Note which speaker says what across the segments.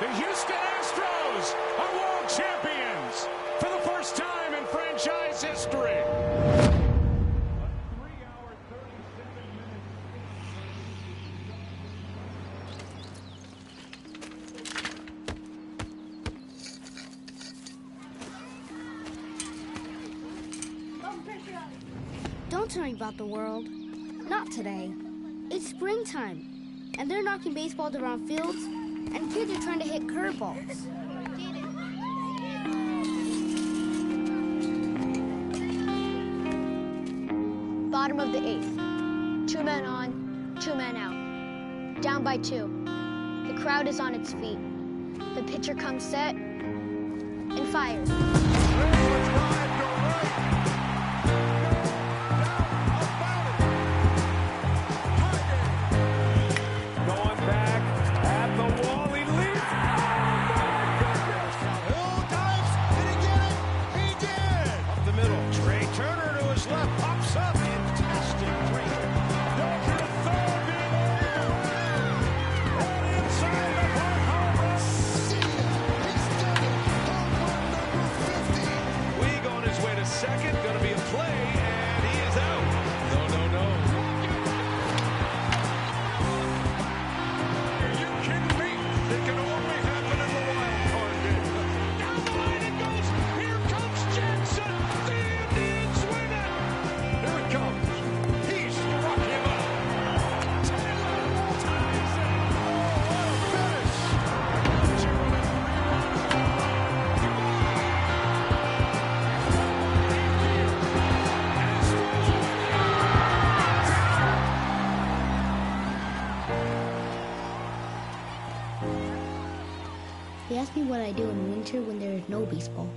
Speaker 1: The Houston Astros are world champions for the first time in franchise history.
Speaker 2: Don't tell me about the world. Not today. It's springtime, and they're knocking baseballs around fields, and kids are trying to hit curveballs.
Speaker 3: Bottom of the 8th. 2 men on, 2 men out. Down by 2. The crowd is on its feet. The pitcher comes set and fires.
Speaker 1: Second, going to be a play, and he is out. No. Are you kidding me? It can only happen in the wild card game. Down the line it goes. Here comes Jackson. The Indians win it. Here it comes. He struck him out. Taylor ties it. Oh, what a finish.
Speaker 2: They ask me what I do in winter when there is no baseball.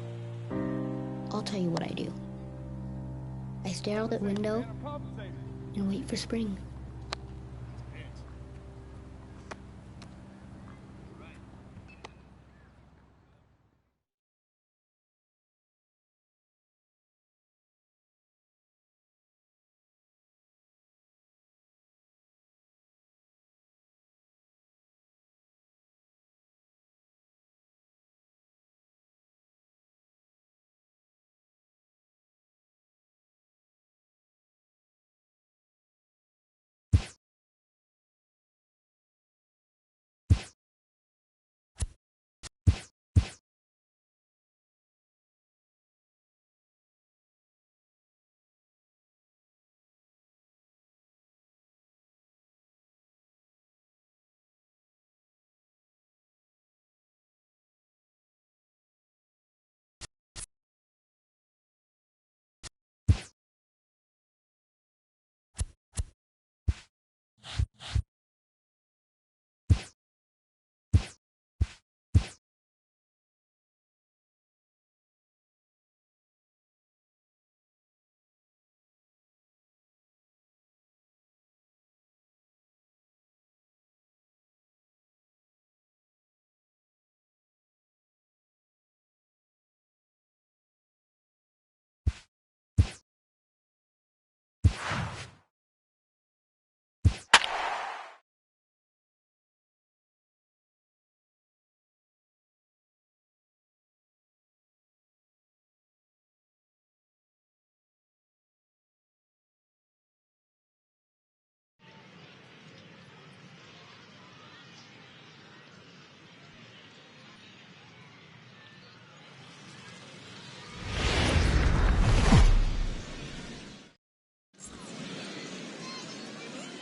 Speaker 2: I'll tell you what I do. I stare out the window and wait for spring.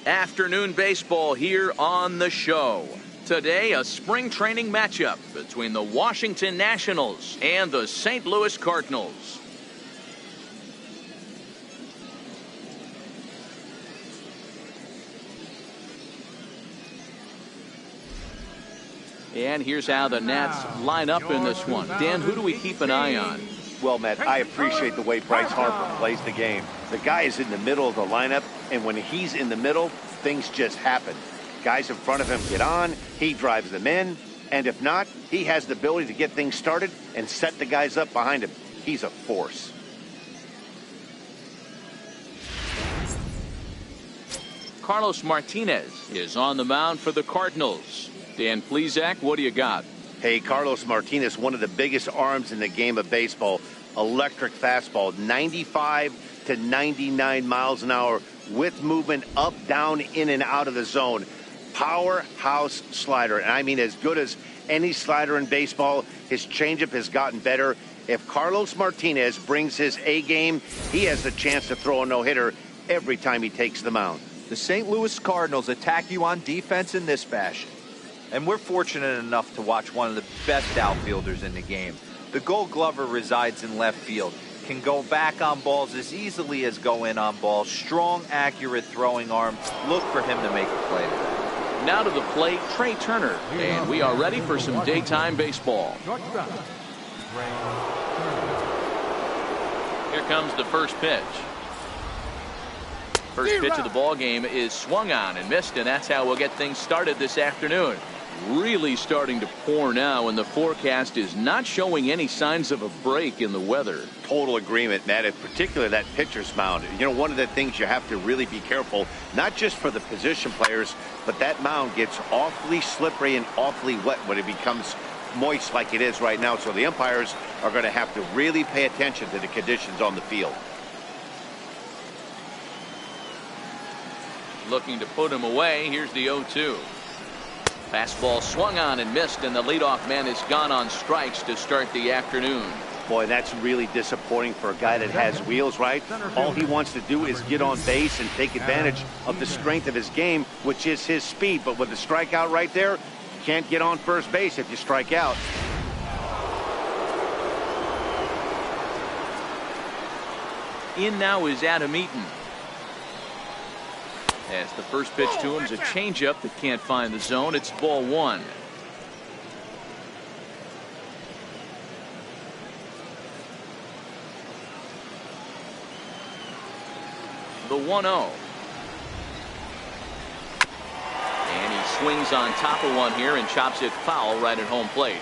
Speaker 4: Afternoon baseball here on the show. Today, a spring training matchup between the Washington Nationals and the St. Louis Cardinals. And here's how the Nats line up in this one. Dan, who do we keep an eye on?
Speaker 5: Well, Matt, I appreciate the way Bryce Harper plays the game. The guy is in the middle of the lineup, and when he's in the middle, things just happen. Guys in front of him get on, he drives them in, and if not, he has the ability to get things started and set the guys up behind him. He's a force.
Speaker 4: Carlos Martinez is on the mound for the Cardinals. Dan Plesac, what do you got?
Speaker 5: Hey, Carlos Martinez, one of the biggest arms in the game of baseball. Electric fastball, 95 to 99 miles an hour with movement up, down, in, and out of the zone. Powerhouse slider, and I mean as good as any slider in baseball. His changeup has gotten better. If Carlos Martinez brings his A game, he has the chance to throw a no-hitter every time he takes the mound.
Speaker 6: The St. Louis Cardinals attack you on defense in this fashion. And we're fortunate enough to watch one of the best outfielders in the game. The Gold Glover resides in left field, can go back on balls as easily as go in on balls. Strong, accurate throwing arm. Look for him to make a play today.
Speaker 4: Now to the plate, Trey Turner. And we are ready for some daytime baseball. Here comes the first pitch. First pitch of the ball game is swung on and missed, and that's how we'll get things started this afternoon. Really starting to pour now, and the forecast is not showing any signs of a break in the weather.
Speaker 5: Total agreement, Matt, in particular that pitcher's mound. You know, one of the things you have to really be careful, not just for the position players, but that mound gets awfully slippery and awfully wet when it becomes moist like it is right now. So the umpires are going to have to really pay attention to the conditions on the field.
Speaker 4: Looking to put him away. Here's the 0-2. Fastball swung on and missed, and the leadoff man is gone on strikes to start the afternoon.
Speaker 5: Boy, that's really disappointing for a guy that has wheels, right? All he wants to do is get on base and take advantage of the strength of his game, which is his speed. But with the strikeout right there, you can't get on first base if you strike out.
Speaker 4: In now is Adam Eaton. As the first pitch to him is a changeup that can't find the zone. It's ball one. The 1-0. And he swings on top of one here and chops it foul right at home plate.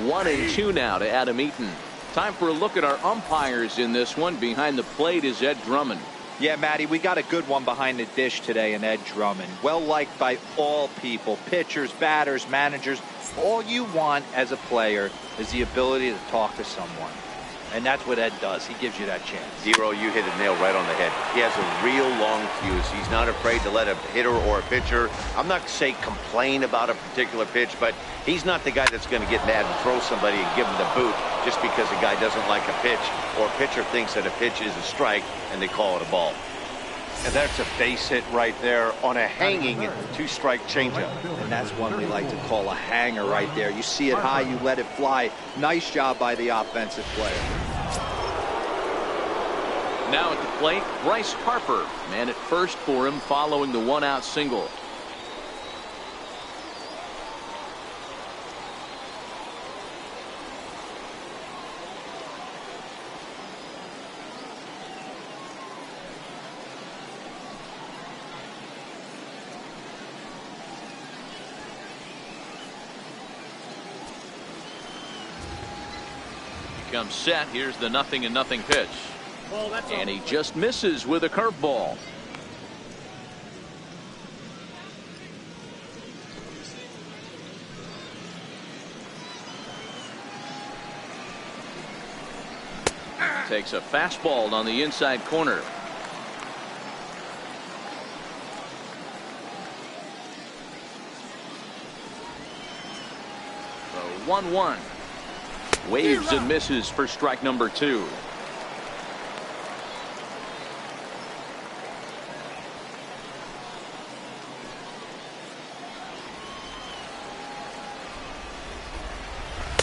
Speaker 4: One and two now to Adam Eaton. Time for a look at our umpires in this one. Behind the plate is Ed Drummond.
Speaker 6: Yeah, Matty, we got a good one behind the dish today in Ed Drummond. Well liked by all people, pitchers, batters, managers. All you want as a player is the ability to talk to someone. And that's what Ed does. He gives you that chance.
Speaker 5: Zero, you hit a nail right on the head. He has a real long fuse. He's not afraid to let a hitter or a pitcher, I'm not say complain about a particular pitch, but he's not the guy that's going to get mad and throw somebody and give him the boot just because a guy doesn't like a pitch or a pitcher thinks that a pitch is a strike and they call it a ball. And that's a base hit right there on a hanging two-strike changeup.
Speaker 6: And that's one we like to call a hanger right there. You see it high, you let it fly. Nice job by the offensive player.
Speaker 4: Now at the plate, Bryce Harper. Man at first for him following the one-out single. Comes set. Here's the 0-0 pitch. And he just misses with a curveball. Takes a fastball on the inside corner. The 1-1. Waves and misses for strike number two.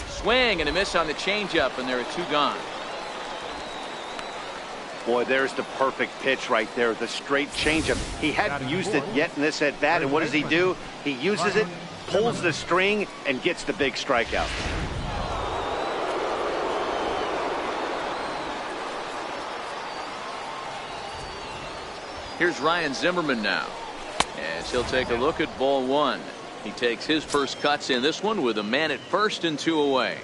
Speaker 4: Swing and a miss on the changeup, and there are two gone.
Speaker 5: Boy, there's the perfect pitch right there, the straight changeup. He hadn't used it yet in this at bat, and what does he do? He uses it, pulls the string, and gets the big strikeout.
Speaker 4: Here's Ryan Zimmerman now, as he'll take a look at ball one. He takes his first cuts in this one with a man at first and two away.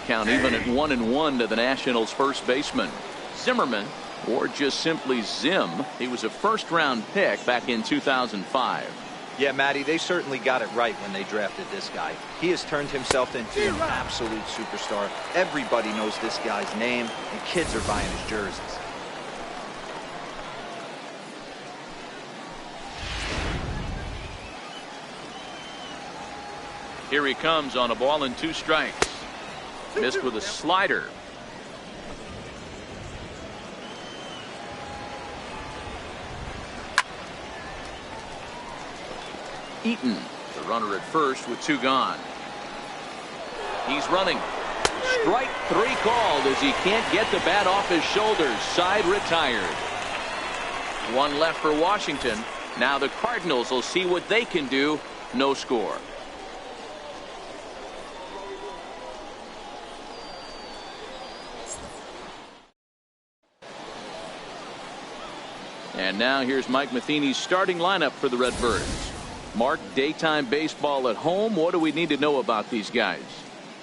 Speaker 4: count even at 1-1 to the Nationals first baseman. Zimmerman, or just simply Zim, he was a first-round pick back in 2005.
Speaker 6: Yeah, Matty, they certainly got it right when they drafted this guy. He has turned himself into an absolute superstar. Everybody knows this guy's name, and kids are buying his jerseys.
Speaker 4: Here he comes on a ball and 2 strikes. Missed with a slider. Eaton, the runner at first with 2 gone. He's running. Strike 3 called as he can't get the bat off his shoulders. Side retired. 1 left for Washington. Now the Cardinals will see what they can do. No score. And now here's Mike Matheny's starting lineup for the Redbirds. Mark, daytime baseball at home. What do we need to know about these guys?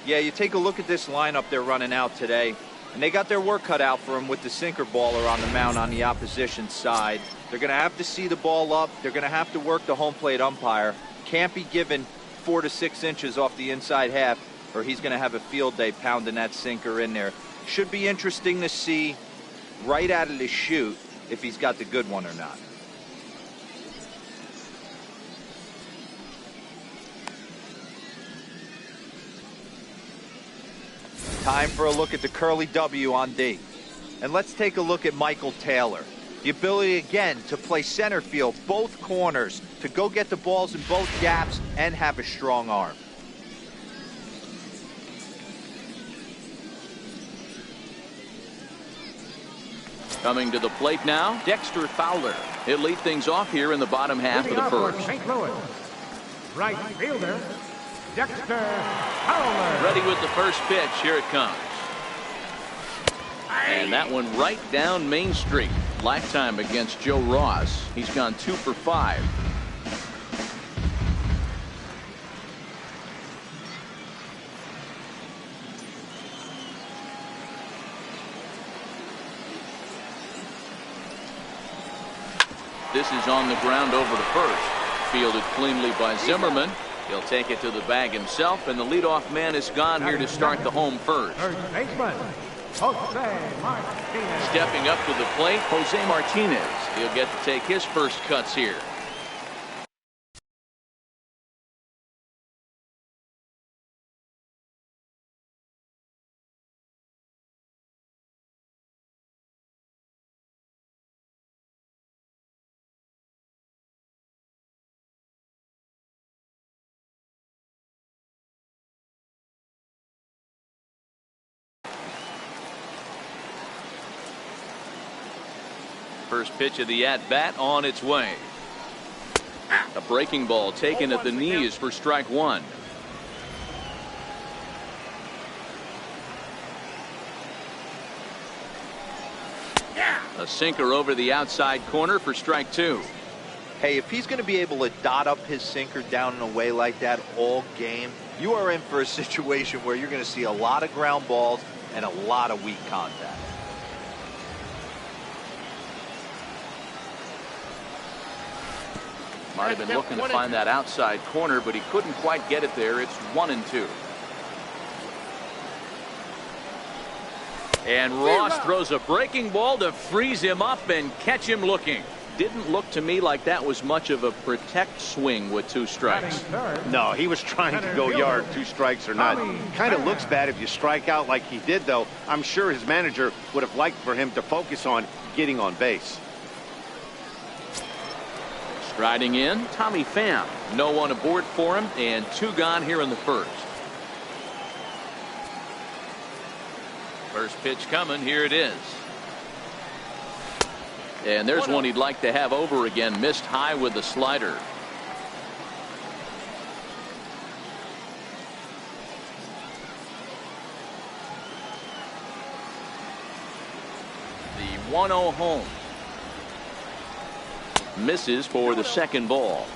Speaker 6: Yeah, you take a look at this lineup they're running out today, and they got their work cut out for them with the sinker baller on the mound on the opposition side. They're going to have to see the ball up. They're going to have to work the home plate umpire. Can't be given 4 to 6 inches off the inside half, or he's going to have a field day pounding that sinker in there. Should be interesting to see right out of the chute if he's got the good one or not. Time for a look at the curly W on D. And let's take a look at Michael Taylor. The ability again to play center field, both corners, to go get the balls in both gaps and have a strong arm.
Speaker 4: Coming to the plate now, Dexter Fowler. He'll lead things off here in the bottom half of the first.
Speaker 1: St. Louis, right fielder, Dexter Fowler.
Speaker 4: Ready with the first pitch. Here it comes. And that one right down Main Street. Lifetime against Joe Ross. He's gone 2 for 5. This is on the ground over to first. Fielded cleanly by Zimmerman. He'll take it to the bag himself, and the leadoff man is gone here to start the home first.
Speaker 1: First baseman, Jose Martinez.
Speaker 4: Stepping up to the plate, Jose Martinez. He'll get to take his first cuts here. First pitch of the at-bat on its way. A breaking ball taken at the knees for strike 1. A sinker over the outside corner for strike 2.
Speaker 6: Hey, if he's going to be able to dot up his sinker down and away like that all game, you are in for a situation where you're going to see a lot of ground balls and a lot of weak contact.
Speaker 4: Might have been looking to find that outside corner, but he couldn't quite get it there. It's 1-2. And Ross throws a breaking ball to freeze him up and catch him looking. Didn't look to me like that was much of a protect swing with 2 strikes.
Speaker 5: No, he was trying to go yard, 2 strikes or not. Kind of looks bad if you strike out like he did, though. I'm sure his manager would have liked for him to focus on getting on base.
Speaker 4: Striding in, Tommy Pham. No one aboard for him, and 2 gone here in the first. First pitch coming. Here it is. And there's one he'd like to have over again. Missed high with the slider. The 1-0 home. Misses for the second ball.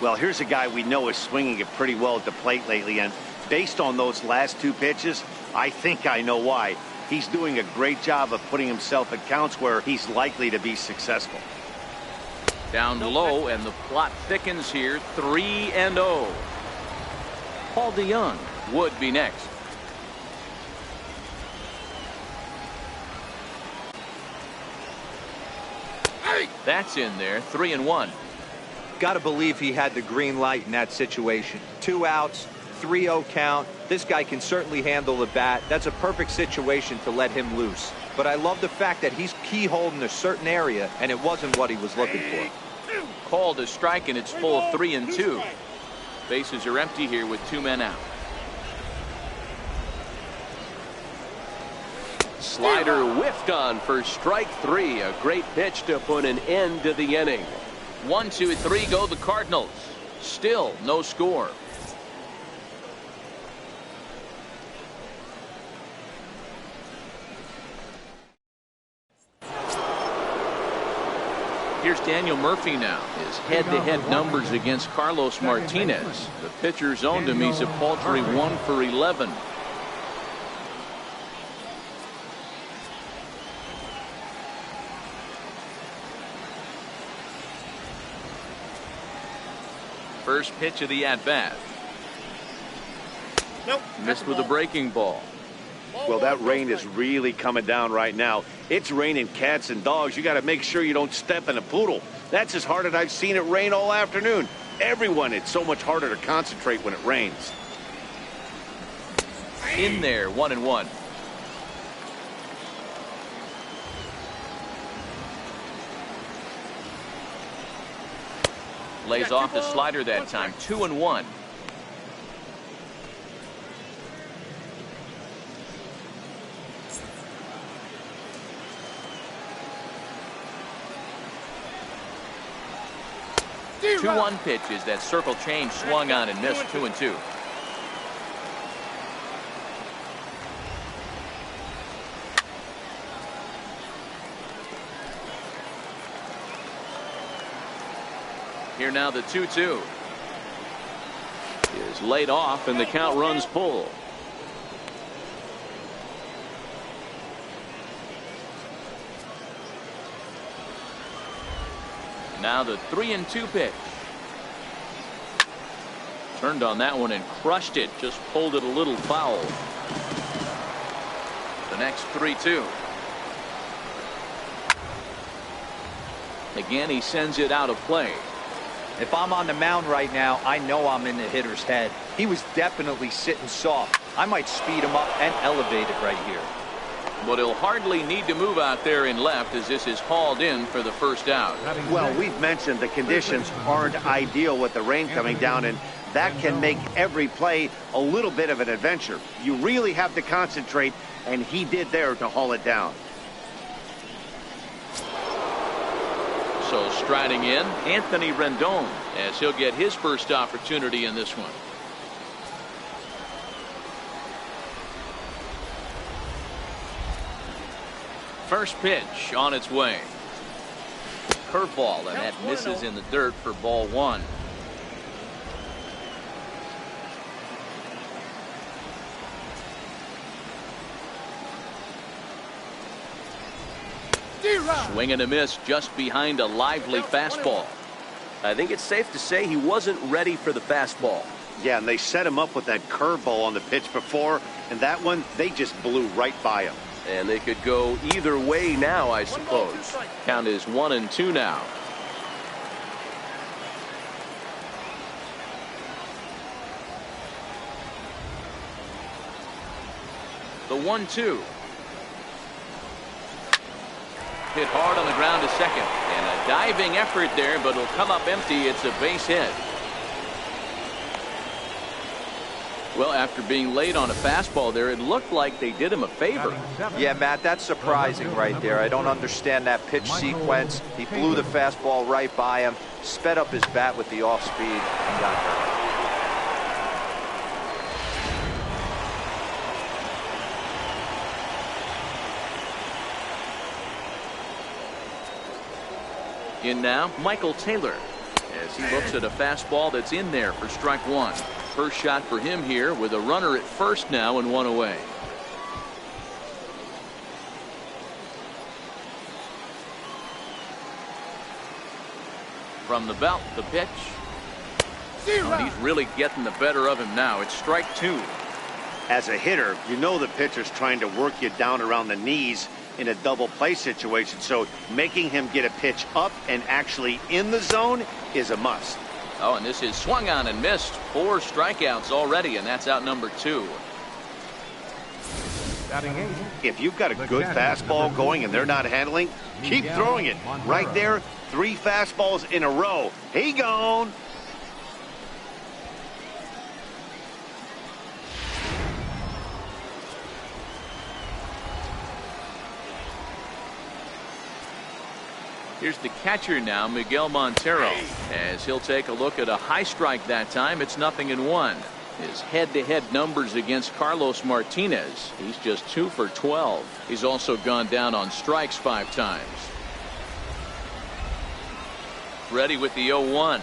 Speaker 5: Well, here's a guy we know is swinging it pretty well at the plate lately, and based on those last 2 pitches, I think I know why. He's doing a great job of putting himself at counts where he's likely to be successful.
Speaker 4: Down low, and the plot thickens here. 3-0. Paul DeYoung would be next. That's in there. 3-1.
Speaker 6: Got to believe he had the green light in that situation. 2 outs, 3-0 count. This guy can certainly handle the bat. That's a perfect situation to let him loose. But I love the fact that he's keyholed in a certain area, and it wasn't what he was looking for.
Speaker 4: Called a strike, and it's full 3-2. Bases are empty here with 2 men out.
Speaker 7: Slider whiffed on for strike 3. A great pitch to put an end to the inning.
Speaker 4: 1-2-3 go the Cardinals. Still no score. Here's Daniel Murphy now. His head-to-head numbers against Carlos Martinez. The pitcher's owned him. He's a paltry 1 for 11. First pitch of the at-bat.
Speaker 1: Nope.
Speaker 4: Missed with a breaking ball.
Speaker 5: Well, that rain is really coming down right now. It's raining cats and dogs. You got to make sure you don't step in a poodle. That's as hard as I've seen it rain all afternoon. Everyone, it's so much harder to concentrate when it rains.
Speaker 4: In there, 1-1. Lays off the slider that time. 2-1. Two-1 pitches. That circle change swung on and missed. 2-2. Here now the 2-2 is laid off, and the count runs full. Now the 3-2 pitch. Turned on that one and crushed it. Just pulled it a little foul. The next 3-2. Again, he sends it out of play.
Speaker 6: If I'm on the mound right now, I know I'm in the hitter's head. He was definitely sitting soft. I might speed him up and elevate it right here.
Speaker 4: But he'll hardly need to move out there in left, as this is hauled in for the first out.
Speaker 5: Well, we've mentioned the conditions aren't ideal with the rain coming down, and that can make every play a little bit of an adventure. You really have to concentrate, and he did there to haul it down.
Speaker 4: So striding in, Anthony Rendon, as he'll get his first opportunity in this one. First pitch on its way. Curveball, and that misses in the dirt for ball 1. Swing and a miss just behind a lively fastball.
Speaker 7: I think it's safe to say he wasn't ready for the fastball.
Speaker 5: Yeah, and they set him up with that curveball on the pitch before, and that one, they just blew right by him.
Speaker 7: And they could go either way now, I suppose.
Speaker 4: Count is 1-2 now. The 1-2. Hit hard on the ground to second, and a diving effort there, but it'll come up empty. It's a base hit. Well, after being late on a fastball there, it looked like they did him a favor.
Speaker 6: Yeah, Matt, that's surprising right there. I don't understand that pitch sequence. He blew the fastball right by him, sped up his bat with the off speed, and got hurt.
Speaker 4: In now, Michael Taylor, as he looks at a fastball that's in there for strike 1. First shot for him here with a runner at first now and 1 away. From the belt, the pitch. Oh, and he's really getting the better of him now. It's strike 2.
Speaker 5: As a hitter, you know the pitcher's trying to work you down around the knees in a double play situation, so making him get a pitch up and actually in the zone is a must.
Speaker 4: Oh, and this is swung on and missed. 4 strikeouts already, and that's out number 2.
Speaker 5: If you've got a good fastball going and they're not handling, keep throwing it. Right there, 3 fastballs in a row. He gone.
Speaker 4: Here's the catcher now, Miguel Montero, as he'll take a look at a high strike that time. It's 0-1. His head-to-head numbers against Carlos Martinez, he's just 2 for 12. He's also gone down on strikes 5 times. Ready with the 0-1.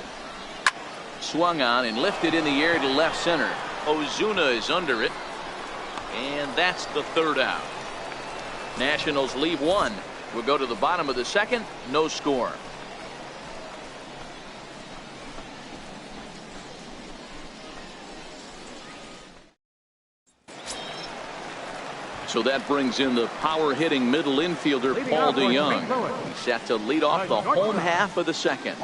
Speaker 4: Swung on and lifted in the air to left center. Ozuna is under it, and that's the 3rd out. Nationals leave 1. We'll go to the bottom of the 2nd. No score. So that brings in the power-hitting middle infielder Paul DeYoung. He's set to lead off the home half of the 2nd.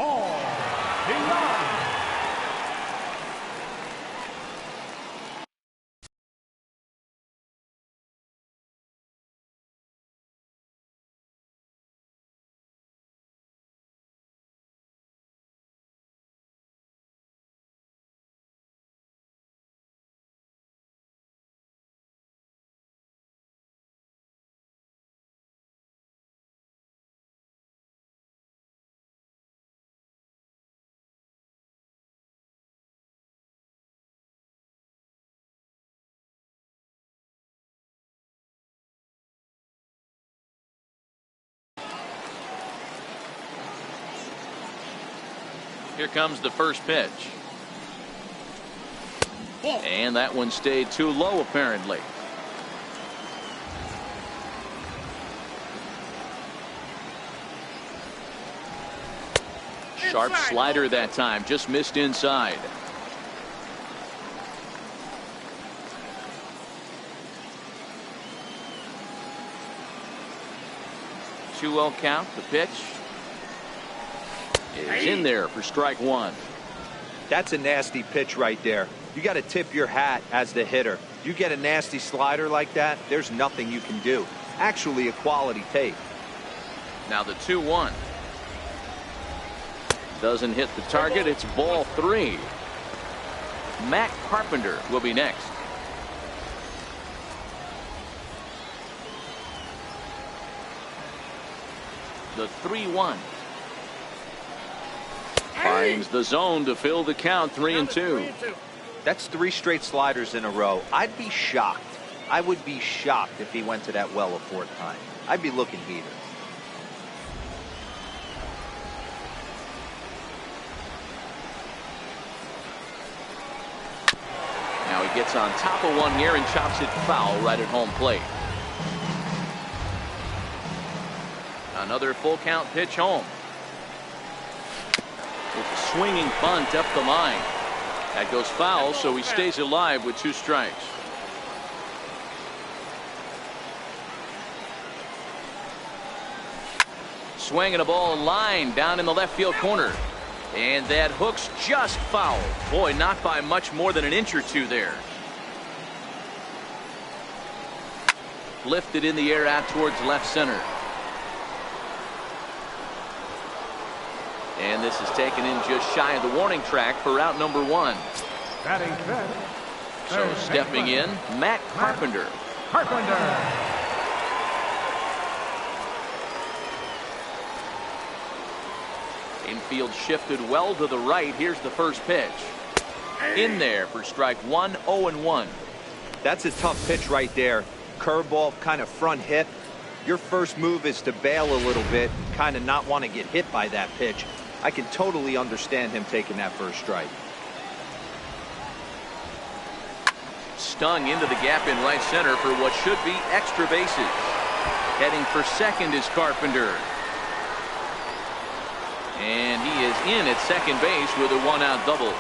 Speaker 4: Here comes the first pitch. And that one stayed too low, apparently. Sharp slider that time, just missed inside. Two-0 count. The pitch is in there for strike 1.
Speaker 6: That's a nasty pitch right there. You got to tip your hat as the hitter. You get a nasty slider like that, there's nothing you can do. Actually a quality take.
Speaker 4: Now the 2-1. Doesn't hit the target. It's ball 3. Matt Carpenter will be next. The 3-1. Finds the zone to fill the count. 3-2.
Speaker 6: That's 3 straight sliders in a row. I'd be shocked. I would be shocked if he went to that well a 4th time. I'd be looking heated.
Speaker 4: Now he gets on top of one here and chops it foul right at home plate. Another full count pitch home. With a swinging bunt up the line. That goes foul, so he stays alive with 2 strikes. Swinging a ball line down in the left field corner. And that hook's just foul. Boy, not by much more than an inch or 2 there. Lifted in the air out towards left center. And this is taken in just shy of the warning track for out number 1. So stepping in, Matt Carpenter. Infield shifted well to the right. Here's the first pitch. In there for strike 1. 0-1.
Speaker 6: That's a tough pitch right there. Curveball, kind of front hip. Your first move is to bail a little bit, kind of not want to get hit by that pitch. I can totally understand him taking that first strike.
Speaker 4: Stung into the gap in right center for what should be extra bases. Heading for second is Carpenter. And he is in at second base with a one-out double.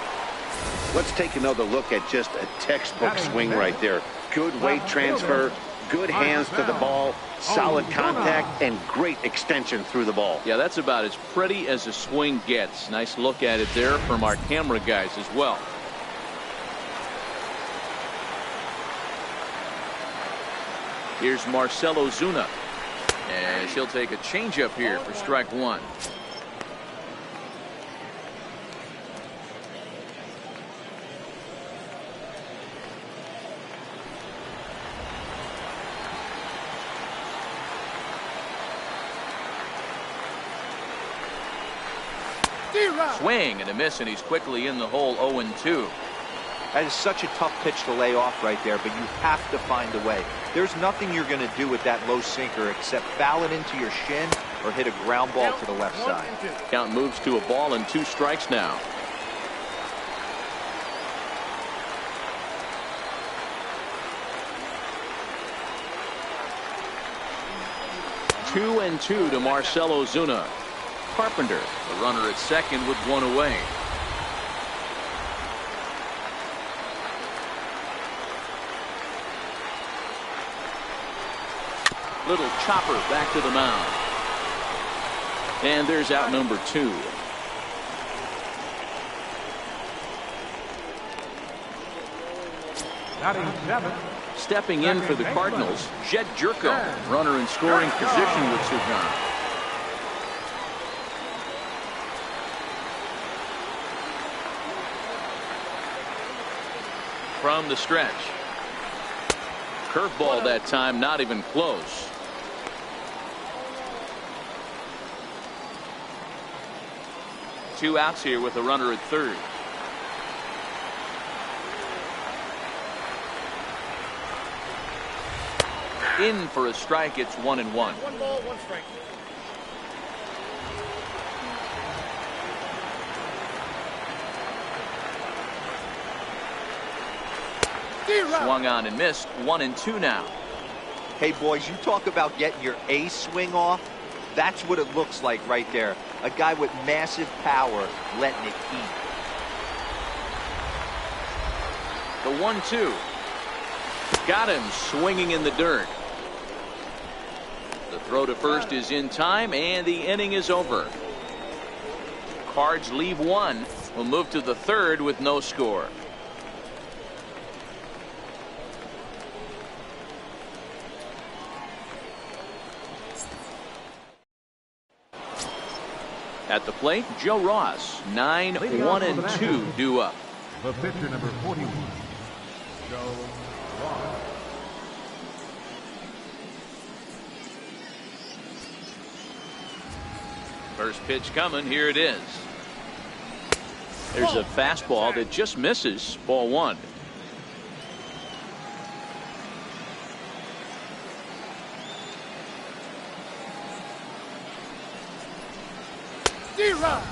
Speaker 5: Let's take another look at just a textbook swing right there. Good weight transfer, good hands to the ball, solid contact, and great extension through the ball.
Speaker 4: Yeah, that's about as pretty as a swing gets. Nice look at it there from our camera guys as well. Here's Marcell Ozuna, as he'll take a changeup here for strike one. Swing and a miss, and he's quickly in the hole. 0-2.
Speaker 6: That is such a tough pitch to lay off right there, but you have to find a way. There's nothing you're going to do with that low sinker except foul it into your shin or hit a ground ball to the left side.
Speaker 4: Count moves to a ball and 2 strikes now. Two and 2 to Marcell Ozuna. Carpenter, the runner at second with 1 away. Little chopper back to the mound. And there's out number 2. Stepping in for the Cardinals, Jed Jerko, runner in scoring position with 2 gone. From the stretch. Curveball that time, not even close. Two outs here with a runner at third. In for a strike. It's 1-1.
Speaker 1: 1 ball, 1 strike.
Speaker 4: Swung on and missed. 1-2 now.
Speaker 6: Hey boys, you talk about getting your A swing off. That's what it looks like right there. A guy with massive power letting it eat.
Speaker 4: The 1-2. Got him swinging in the dirt. The throw to first is in time, and the inning is over. Cards leave 1. We'll move to the third with no score. At the plate, Joe Ross, 9-1-2 due up.
Speaker 1: The pitcher number 41, Joe Ross.
Speaker 4: First pitch coming. Here it is. There's a fastball that just misses. Ball 1.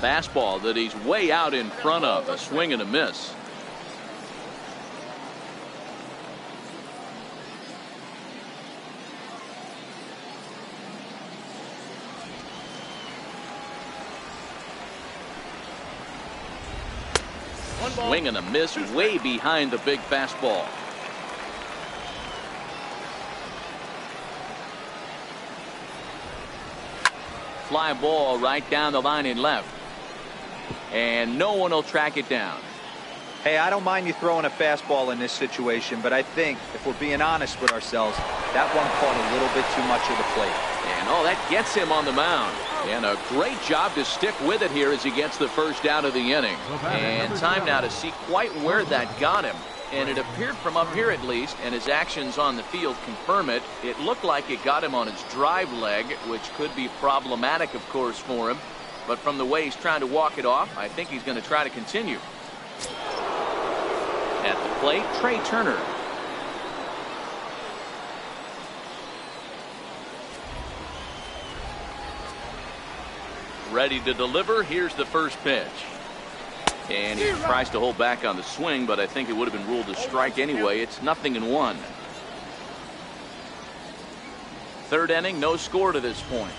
Speaker 4: Fastball that he's way out in front of. A swing and a miss. Swing and a miss way behind the big fastball. Fly ball right down the line in left. And no one will track it down.
Speaker 6: Hey, I don't mind you throwing a fastball in this situation, but I think if we're being honest with ourselves, that one caught a little bit too much of the plate.
Speaker 4: And oh, that gets him on the mound. And a great job to stick with it here as he gets the first out of the inning. And time now to see quite where that got him. And it appeared from up here at least, and his actions on the field confirm it. It looked like it got him on his drive leg, which could be problematic, of course, for him. But from the way he's trying to walk it off, I think he's going to try to continue. At the plate, Trey Turner. Ready to deliver. Here's the first pitch. And he tries to hold back on the swing, but I think it would have been ruled a strike anyway. It's 0-1. Third inning, no score to this point.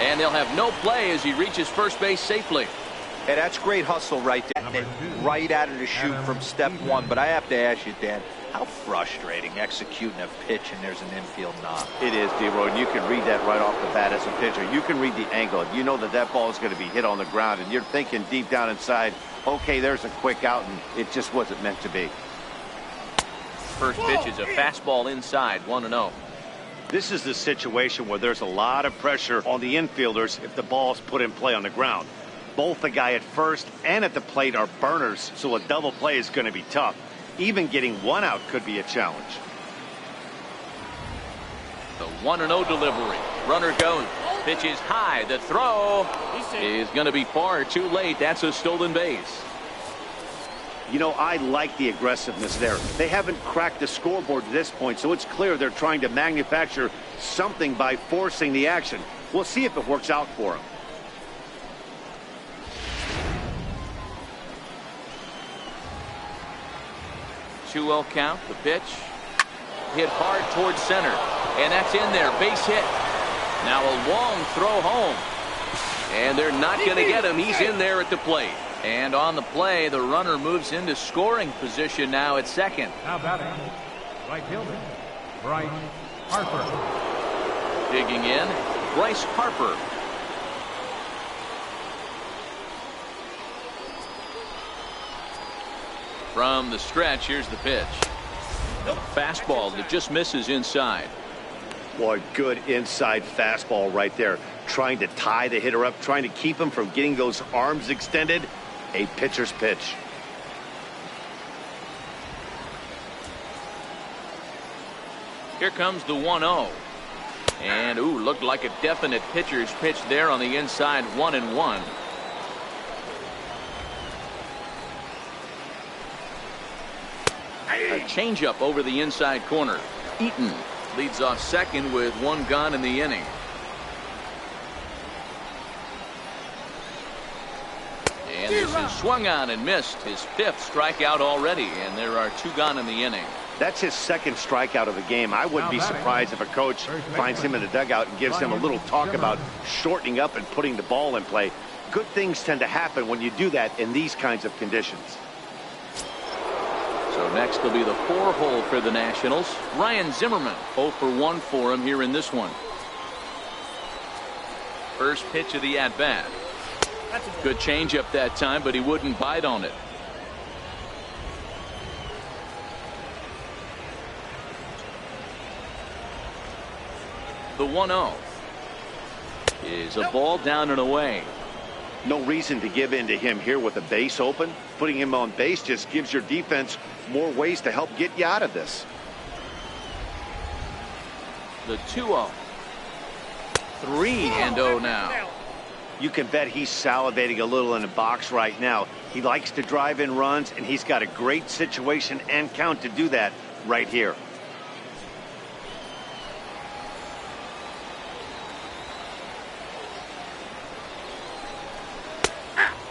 Speaker 4: And they'll have no play as he reaches first base safely.
Speaker 6: Hey, that's great hustle right there. Right out of the chute from step one. But I have to ask you, Dan, how frustrating executing a pitch and there's an infield knock.
Speaker 5: It is, D-Roy, and you can read that right off the bat as a pitcher. You can read the angle. You know that that ball is going to be hit on the ground, and you're thinking deep down inside, okay, there's a quick out, and it just wasn't meant to be.
Speaker 4: First pitch is a fastball inside, 1-0.
Speaker 5: This is the situation where there's a lot of pressure on the infielders if the ball's put in play on the ground. Both the guy at first and at the plate are burners, so a double play is going to be tough. Even getting one out could be a challenge.
Speaker 4: The 1-0 delivery. Runner goes. Pitch is high. The throw is going to be far too late. That's a stolen base.
Speaker 5: You know, I like the aggressiveness there. They haven't cracked the scoreboard to this point, so it's clear they're trying to manufacture something by forcing the action. We'll see if it works out for them.
Speaker 4: Two-0 count. The pitch hit hard towards center, and that's in there. Base hit. Now a long throw home, and they're not going to get him. He's in there at the plate. And on the play, the runner moves into scoring position now at second.
Speaker 1: Now batting, right fielder, Bryce Harper.
Speaker 4: Digging in, Bryce Harper. From the stretch, here's the pitch. A fastball that just misses inside.
Speaker 5: Boy, good inside fastball right there. Trying to tie the hitter up, trying to keep him from getting those arms extended. A pitcher's pitch.
Speaker 4: Here comes the 1-0. And, ooh, looked like a definite pitcher's pitch there on the inside, 1-1. A changeup over the inside corner. Eaton leads off second with one gone in the inning. And this is swung on and missed. His fifth strikeout already, and there are two gone in the inning.
Speaker 5: That's his second strikeout of the game. I wouldn't be surprised if a coach finds him in the dugout and gives him a little talk about shortening up and putting the ball in play. Good things tend to happen when you do that in these kinds of conditions.
Speaker 4: So next will be the 4-hole for the Nationals. Ryan Zimmerman, 0 for 1 for him here in this one. First pitch of the at-bat. Good changeup that time, but he wouldn't bite on it. The 1-0 is a ball down and away.
Speaker 5: No reason to give in to him here with the base open. Putting him on base just gives your defense more ways to help get you out of this.
Speaker 4: The 2-0. 3-0 now.
Speaker 5: You can bet he's salivating a little in the box right now. He likes to drive in runs, and he's got a great situation and count to do that right here.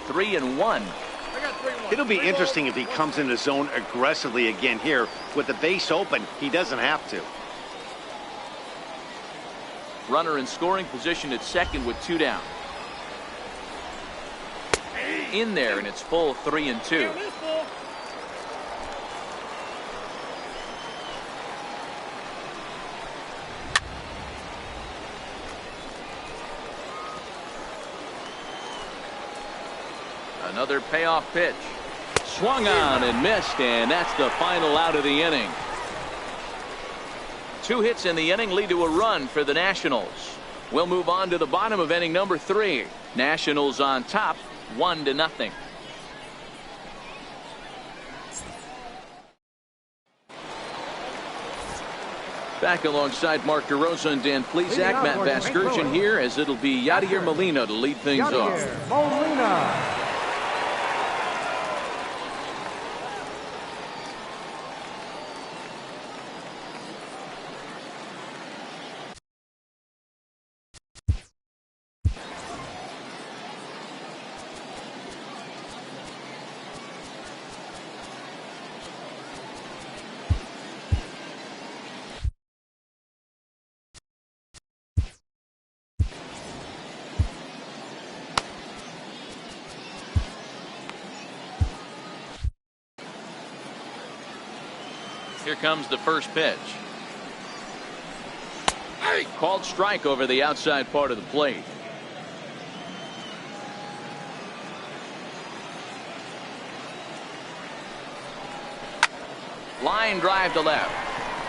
Speaker 4: Three and one.
Speaker 5: It'll be interesting if he comes in the zone aggressively again here. With the base open, he doesn't have to.
Speaker 4: Runner in scoring position at second with two down. In there, and it's full 3-2. Another payoff pitch. Swung on and missed, and that's the final out of the inning. 2 hits in the inning lead to a run for the Nationals. We'll move on to the bottom of inning number 3. Nationals on top, 1-0. Back alongside Mark DeRosa and Dan Plesac, Matt Vasgersian here, as it'll be Yadier Molina to lead things off.
Speaker 1: Molina.
Speaker 4: Here comes the first pitch. Called strike over the outside part of the plate. Line drive to left.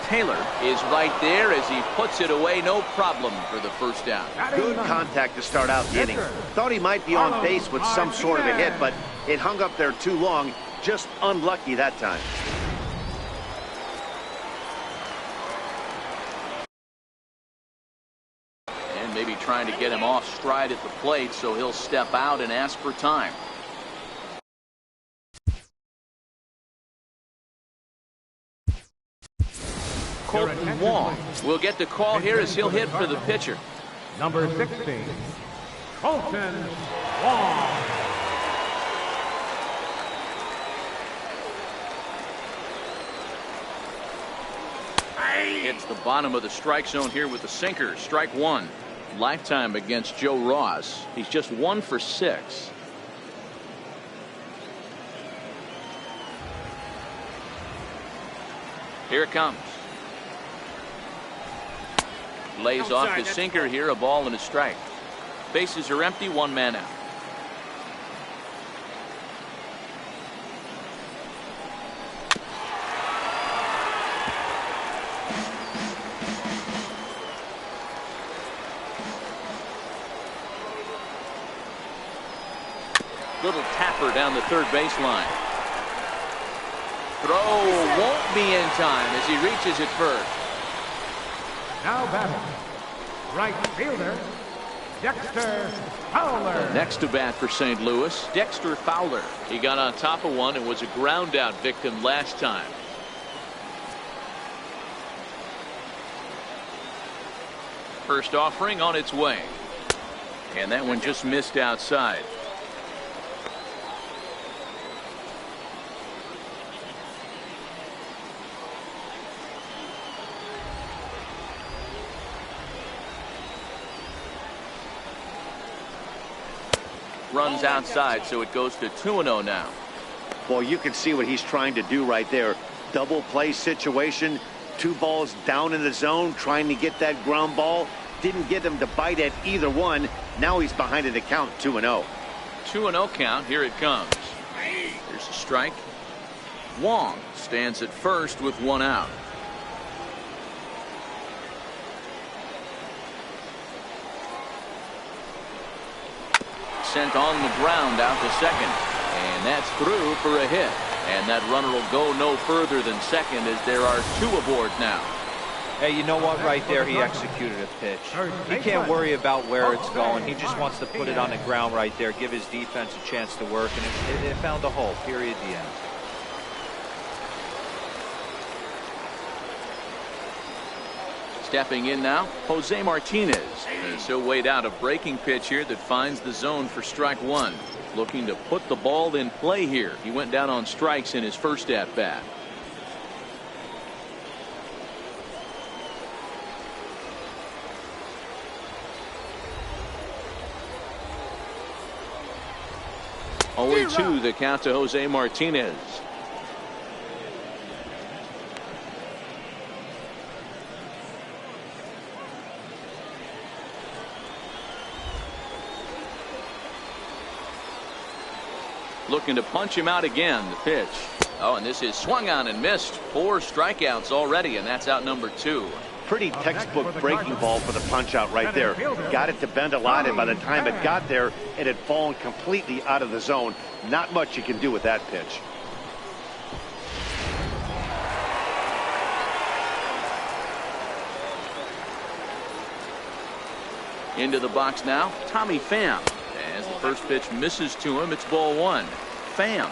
Speaker 4: Taylor is right there as he puts it away. No problem for the first down.
Speaker 5: Good contact to start out the inning. Thought he might be on base with some sort of a hit, but it hung up there too long. Just unlucky that time.
Speaker 4: And maybe trying to get him off stride at the plate, so he'll step out and ask for time. Colton Wong will get the call here as he'll hit for the pitcher.
Speaker 1: Number 16, Colton Wong.
Speaker 4: Hits the bottom of the strike zone here with the sinker. Strike one. Lifetime against Joe Ross. He's just 1 for 6. Here it comes. Lays off his sinker here, a ball and a strike. Bases are empty, 1 man out. Little tapper down the third baseline. Throw won't be in time as he reaches it first.
Speaker 1: Now batting, right fielder, Dexter Fowler.
Speaker 4: Next to bat for St. Louis, Dexter Fowler. He got on top of one and was a ground out victim last time. First offering on its way. And that one just missed outside. Runs outside, so it goes to 2-0 now.
Speaker 5: Well, you can see what he's trying to do right there. Double play situation. 2 balls down in the zone, trying to get that ground ball. Didn't get him to bite at either one. Now he's behind in the count, 2-0.
Speaker 4: 2-0 count. Here it comes. Here's a strike. Wong stands at first with 1 out. Sent on the ground out to second, and that's through for a hit, and that runner will go no further than second as there are 2 aboard now.
Speaker 6: Hey, you know what? Right there, he executed a pitch. He can't worry about where it's going. He just wants to put it on the ground right there, give his defense a chance to work, and it found a hole. Period. The end.
Speaker 4: Stepping in now, Jose Martinez. As he'll wait out a breaking pitch here that finds the zone for strike one. Looking to put the ball in play here. He went down on strikes in his first at bat. Only 2 the count to Jose Martinez. Looking to punch him out again. The pitch. Oh, and this is swung on and missed. 4 strikeouts already, and that's out number 2.
Speaker 5: Pretty textbook breaking ball for the punch out right there. Got it to bend a lot, and by the time it got there, it had fallen completely out of the zone. Not much you can do with that pitch.
Speaker 4: Into the box now, Tommy Pham. As the first pitch misses to him, it's ball 1. Pham,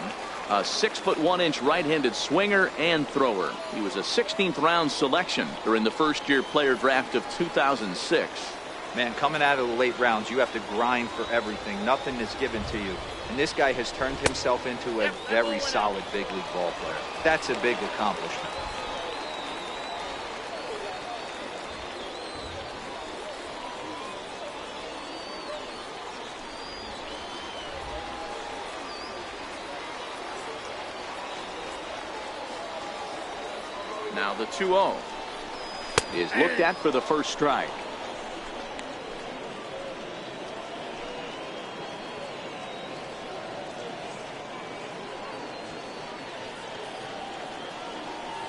Speaker 4: a 6'1" right-handed swinger and thrower. He was a 16th round selection during the first-year player draft of 2006.
Speaker 6: Man, coming out of the late rounds, you have to grind for everything. Nothing is given to you. And this guy has turned himself into a very solid big league ball player. That's a big accomplishment.
Speaker 4: Now the 2-0 is looked at for the first strike.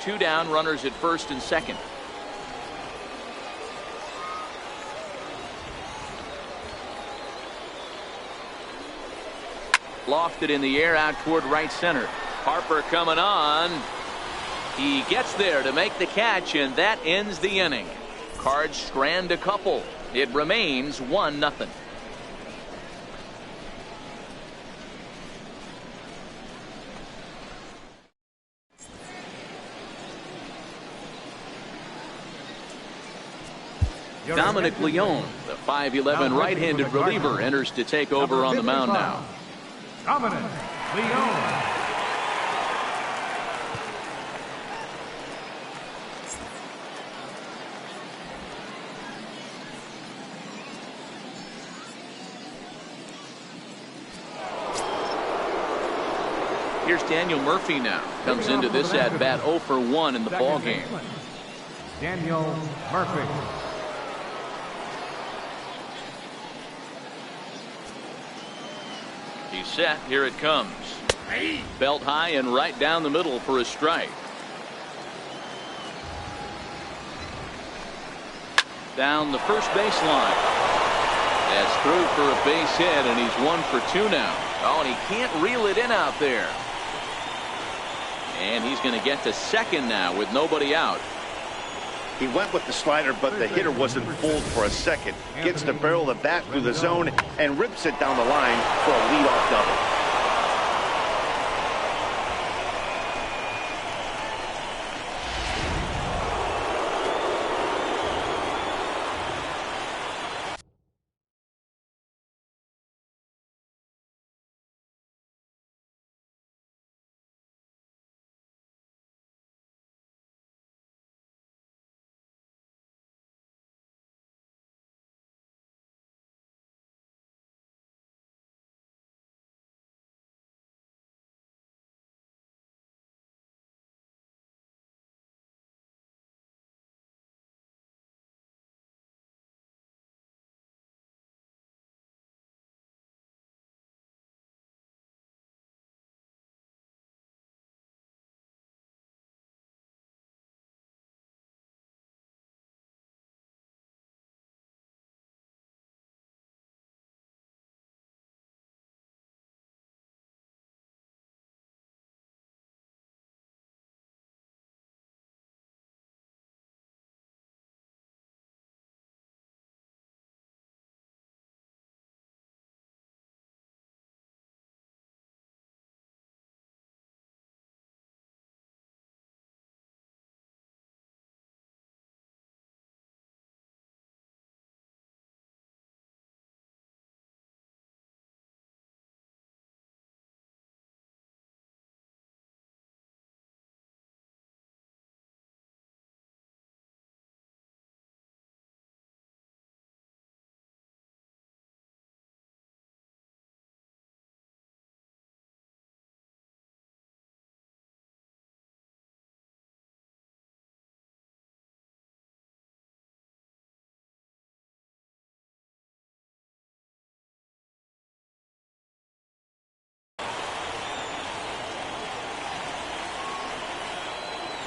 Speaker 4: Two down, runners at first and second. Lofted in the air out toward right center. Harper coming on. He gets there to make the catch, and that ends the inning. Cards strand a couple. It remains 1-0. Dominic Leone, the 5'11" right-handed reliever, enters to take over on the mound now.
Speaker 1: Dominic Leone.
Speaker 4: Here's Daniel Murphy now. Comes into this at bat 0 for 1 in the ball game.
Speaker 1: Daniel Murphy.
Speaker 4: He's set. Here it comes. Belt high and right down the middle for a strike. Down the first baseline. That's through for a base hit, and he's 1 for 2 now. Oh, and he can't reel it in out there. And he's going to get to second now with nobody out.
Speaker 5: He went with the slider, but the hitter wasn't fooled for a second. Gets the barrel of the bat through the zone and rips it down the line for a leadoff double.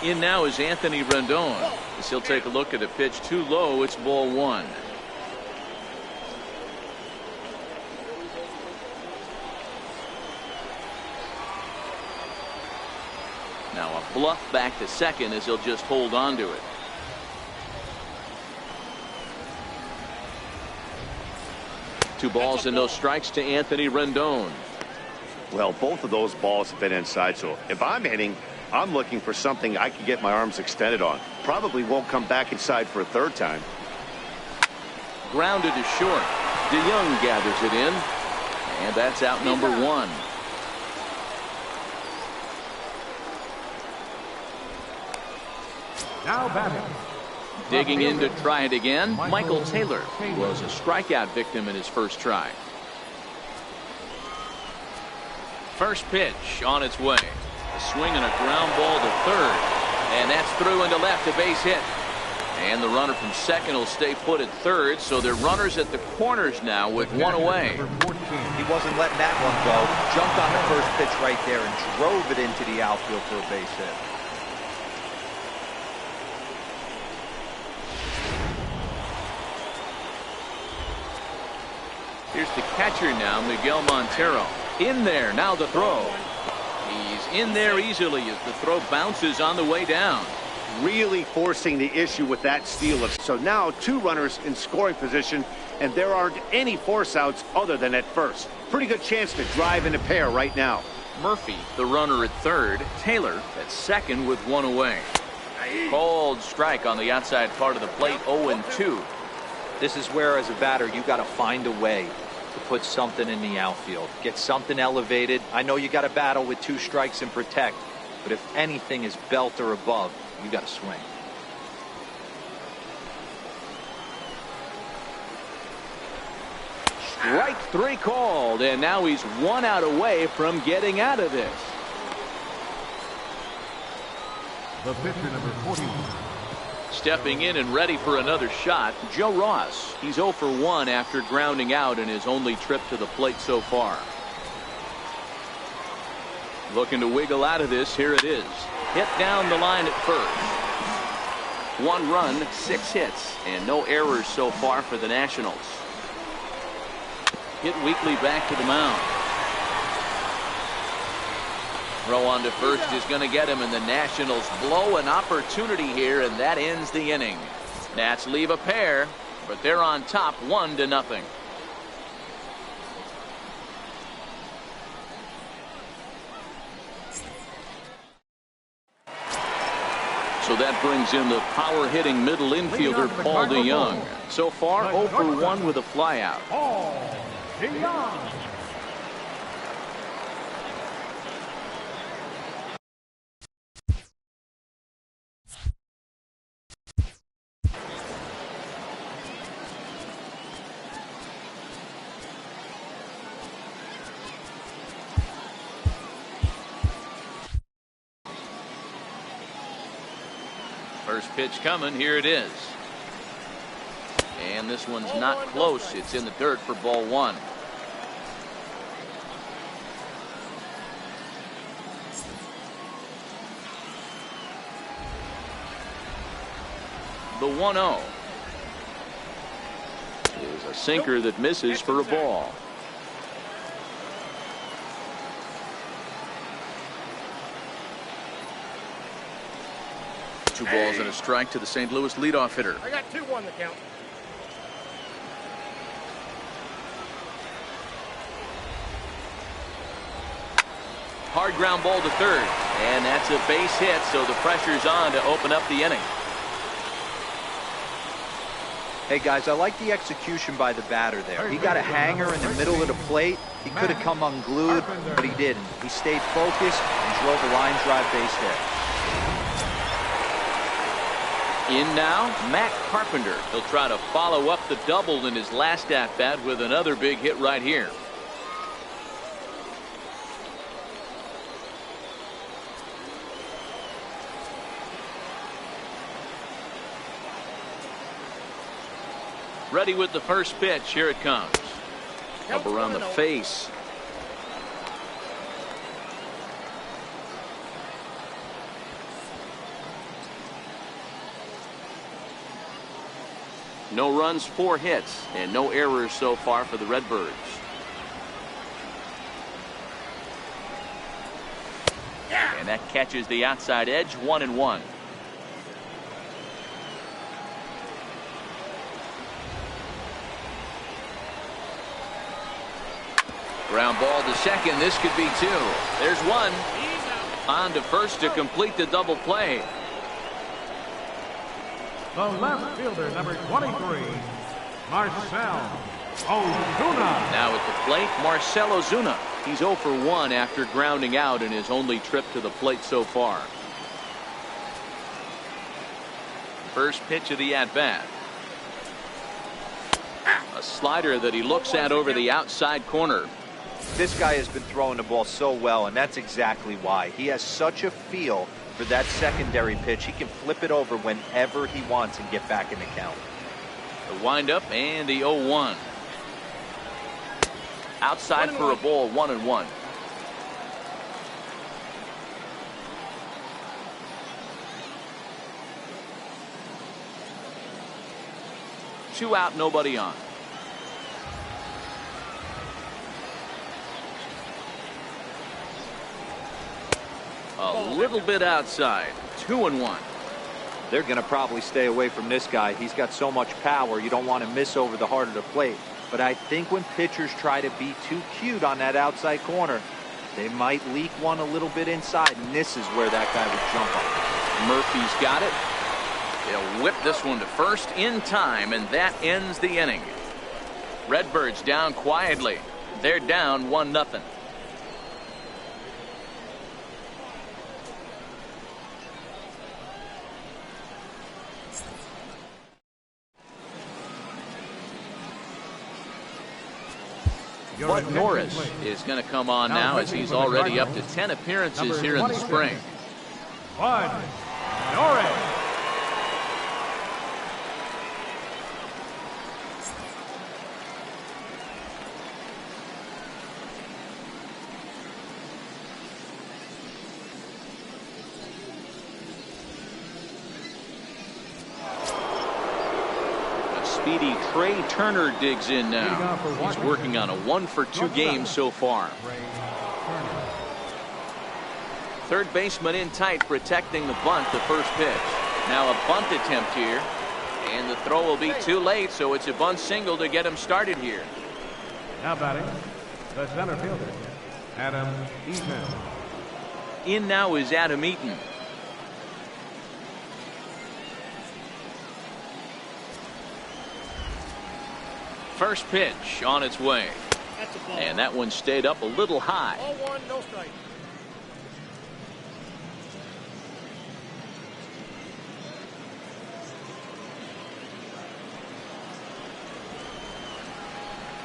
Speaker 4: In now is Anthony Rendon. As he'll take a look at a pitch too low. It's ball 1. Now a bluff back to second as he'll just hold on to it. Two balls and no strikes to Anthony Rendon.
Speaker 5: Well, both of those balls have been inside, so if I'm hitting, I'm looking for something I can get my arms extended on. Probably won't come back inside for a third time.
Speaker 4: Grounded to short. DeYoung gathers it in. And that's out number 1.
Speaker 1: Now batting.
Speaker 4: Digging in to try it again, Michael Taylor was a strikeout victim in his first try. First pitch on its way. A swing and a ground ball to third. And that's through into left, a base hit. And the runner from second will stay put at third, so they're runners at the corners now with one away.
Speaker 6: He wasn't letting that one go. Jumped on the first pitch right there and drove it into the outfield for a base hit.
Speaker 4: Here's the catcher now, Miguel Montero. In there, now the throw. He's in there easily as the throw bounces on the way down.
Speaker 5: Really forcing the issue with that steal. So now 2 runners in scoring position, and there aren't any force outs other than at first. Pretty good chance to drive in a pair right now.
Speaker 4: Murphy, the runner at third. Taylor at second with one away. Cold strike on the outside part of the plate, 0-2.
Speaker 6: This is where, as a batter, you got to find a way to put something in the outfield. Get something elevated. I know you got to battle with 2 strikes and protect, but if anything is belt or above, you got to swing.
Speaker 4: Strike 3 called, and now he's 1 out away from getting out of this.
Speaker 1: The pitcher, number 41.
Speaker 4: Stepping in and ready for another shot, Joe Ross. He's 0 for 1 after grounding out in his only trip to the plate so far. Looking to wiggle out of this. Here it is. Hit down the line at first. 1 run, 6 hits, and no errors so far for the Nationals. Hit weakly back to the mound. Throw on to first is going to get him, and the Nationals blow an opportunity here, and that ends the inning. Nats leave a pair, but they're on top 1-0. So that brings in the power-hitting middle infielder Paul DeYoung. So far, 0 for 1 with a flyout.
Speaker 1: Paul DeYoung.
Speaker 4: First pitch coming. Here it is. And this one's not close. It's in the dirt for ball 1. The 1-0 is a sinker that misses for a ball. Two balls and a strike to the St. Louis leadoff hitter.
Speaker 1: I got 2-1 the count.
Speaker 4: Hard ground ball to third, and that's a base hit, so the pressure's on to open up the inning.
Speaker 6: Hey guys, I like the execution by the batter there. He got a hanger in the middle of the plate. He could have come unglued, but he didn't. He stayed focused and drove a line drive base hit.
Speaker 4: In now, Matt Carpenter. He'll try to follow up the double in his last at-bat with another big hit right here. Ready with the first pitch. Here it comes. Up around the face. No runs, 4 hits, and no errors so far for the Redbirds. And that catches the outside edge, 1-1. Ground ball to second. This could be 2. There's 1. On to first to complete the double play.
Speaker 1: The left fielder, number 23, Marcell Ozuna.
Speaker 4: Now at the plate, Marcell Ozuna. He's 0 for 1 after grounding out in his only trip to the plate so far. First pitch of the at-bat. A slider that he looks at over the outside corner.
Speaker 6: This guy has been throwing the ball so well, and that's exactly why. He has such a feel for that secondary pitch. He can flip it over whenever he wants and get back in the count.
Speaker 4: The windup and the 0-1. Outside for a ball, 1-1. Two out, nobody on. A little bit outside. 2-1.
Speaker 6: They're going to probably stay away from this guy. He's got so much power. You don't want to miss over the heart of the plate. But I think when pitchers try to be too cute on that outside corner, they might leak one a little bit inside, and this is where that guy would jump on.
Speaker 4: Murphy's got it. He'll whip this one to first in time, and that ends the inning. Redbirds down quietly. They're down 1-0. Bud Norris is going to come on now as he's already up to 10 appearances here in the spring.
Speaker 1: Bud Norris.
Speaker 4: Speedy Trey Turner digs in now. He's working on a 1-for-2 game so far. Third baseman in tight, protecting the bunt, the first pitch. Now a bunt attempt here, and the throw will be too late, so it's a bunt single to get him started here.
Speaker 1: Now batting, the center fielder, Adam Eaton.
Speaker 4: In now is Adam Eaton. First pitch on its way. And that one stayed up a little high.
Speaker 1: 0-1, no strike.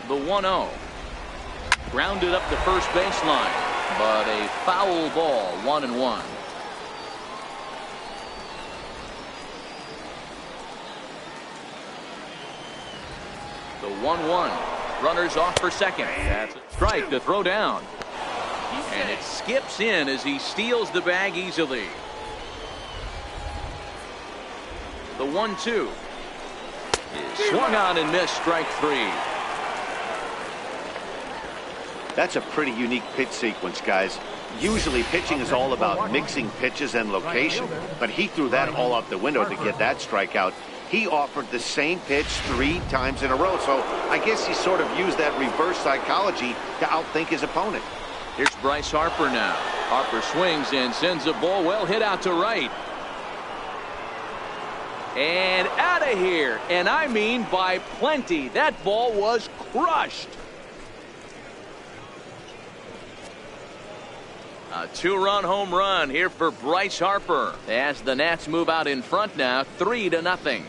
Speaker 4: The 1-0. Grounded up the first baseline, but a foul ball, 1-1. The 1-1. Runners off for second. That's a strike to throw down. And it skips in as he steals the bag easily. The 1-2 is swung on and missed, strike 3.
Speaker 5: That's a pretty unique pitch sequence, guys. Usually pitching is all about mixing pitches and location, but he threw that all out the window to get that strikeout. He offered the same pitch 3 times in a row, so I guess he sort of used that reverse psychology to outthink his opponent.
Speaker 4: Here's Bryce Harper now. Harper swings and sends a ball well hit out to right. And out of here, and I mean by plenty. That ball was crushed. A 2-run home run here for Bryce Harper as the Nats move out in front now, 3-0.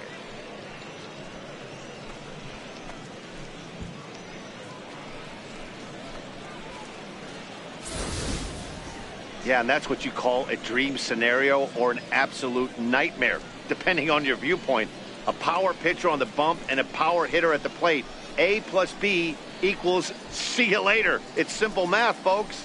Speaker 5: Yeah, and that's what you call a dream scenario or an absolute nightmare, depending on your viewpoint. A power pitcher on the bump and a power hitter at the plate. A plus B equals see you later. It's simple math, folks.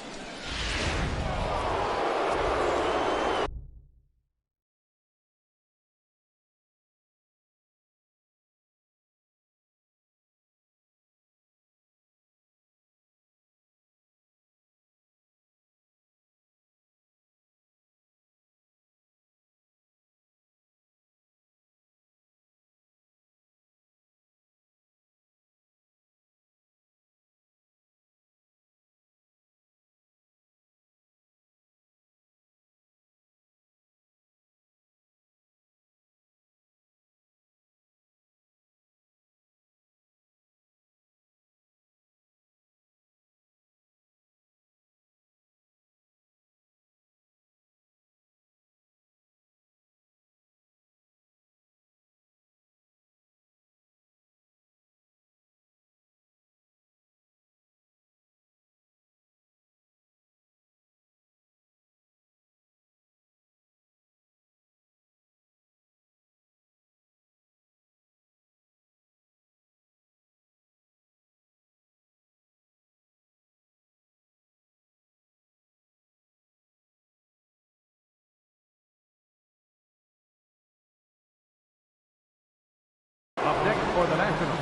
Speaker 8: for the Nationals,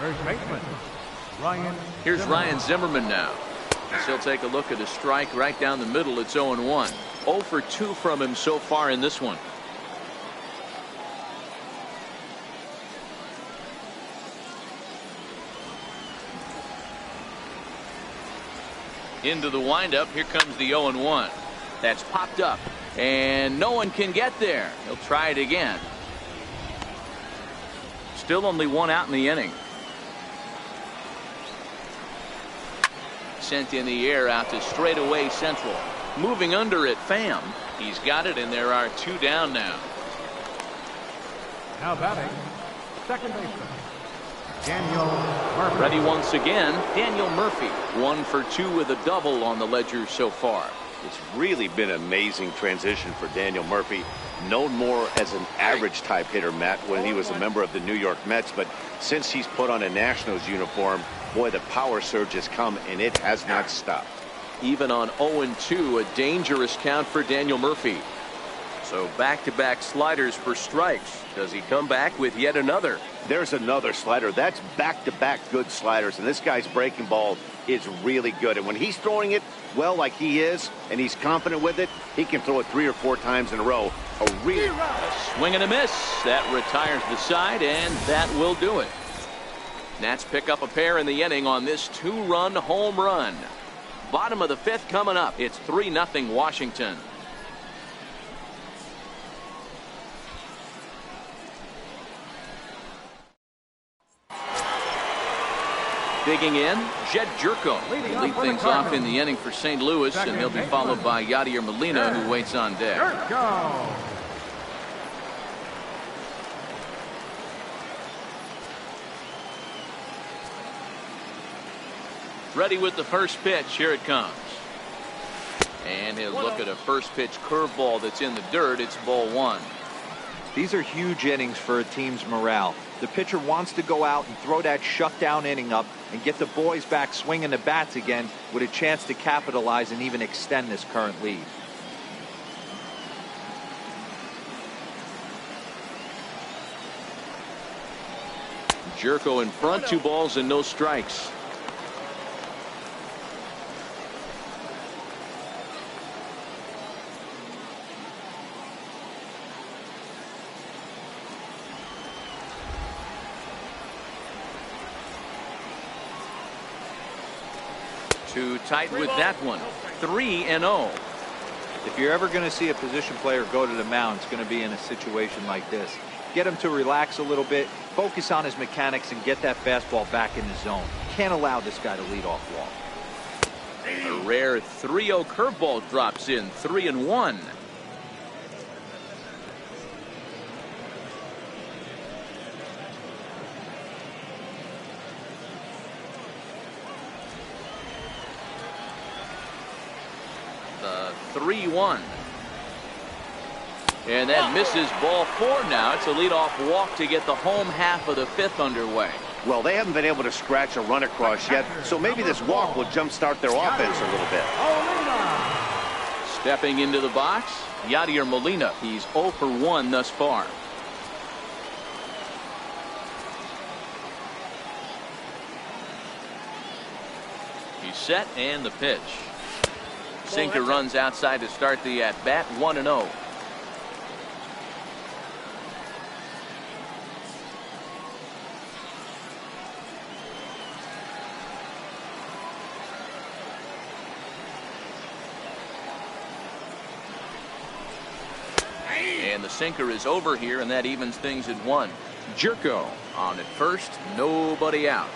Speaker 8: first baseman, Ryan.
Speaker 4: Here's Ryan Zimmerman now. He'll take a look at a strike right down the middle. It's 0-1. 0 for 2 from him so far in this one. Into the windup. Here comes the 0-1. That's popped up, and no one can get there. He'll try it again. Still only one out in the inning. Sent in the air out to straightaway central. Moving under it, Pham. He's got it, and there are 2 down now.
Speaker 8: Now batting, second baseman, Daniel Murphy.
Speaker 4: Ready once again, Daniel Murphy. 1 for 2 with a double on the ledger so far.
Speaker 5: It's really been an amazing transition for Daniel Murphy, known more as an average type hitter, Matt, when he was a member of the New York Mets. But since he's put on a Nationals uniform, boy, the power surge has come, and it has not stopped.
Speaker 7: Even on 0-2, a dangerous count for Daniel Murphy. So back-to-back sliders for strikes. Does he come back with yet another?
Speaker 5: There's another slider. That's back-to-back good sliders, and this guy's breaking ball is really good. And when he's throwing it well like he is, and he's confident with it, he can throw it 3 or 4 times in a row. A
Speaker 4: swing and a miss. That retires the side, and that will do it. Nats pick up a pair in the inning on this 2-run home run. Bottom of the 5th coming up. It's 3-0 Washington. Digging in, Jed Jerko will lead things off in the inning for St. Louis, and he'll be followed by Yadier Molina, who waits on deck. Ready with the first pitch. Here it comes. And he'll look at a first pitch curveball that's in the dirt. It's ball 1.
Speaker 6: These are huge innings for a team's morale. The pitcher wants to go out and throw that shutdown inning up and get the boys back swinging the bats again with a chance to capitalize and even extend this current lead.
Speaker 4: Jerko in front, 2 balls and no strikes. Too tight with that one. 3-0.
Speaker 6: If you're ever going to see a position player go to the mound, it's going to be in a situation like this. Get him to relax a little bit, focus on his mechanics, and get that fastball back in the zone. Can't allow this guy to lead off walk.
Speaker 4: A rare 3-0 curveball drops in. 3-1. The 3-1. And that misses ball 4 now. It's a leadoff walk to get the home half of the 5th underway.
Speaker 5: Well, they haven't been able to scratch a run across yet, so maybe this walk will jumpstart their offense a little bit.
Speaker 4: Stepping into the box, Yadier Molina. He's 0 for 1 thus far. He's set, and the pitch. Sinker runs outside to start the at-bat. 1-0. And the sinker is over here, and that evens things at 1. Jerko on at first, nobody out.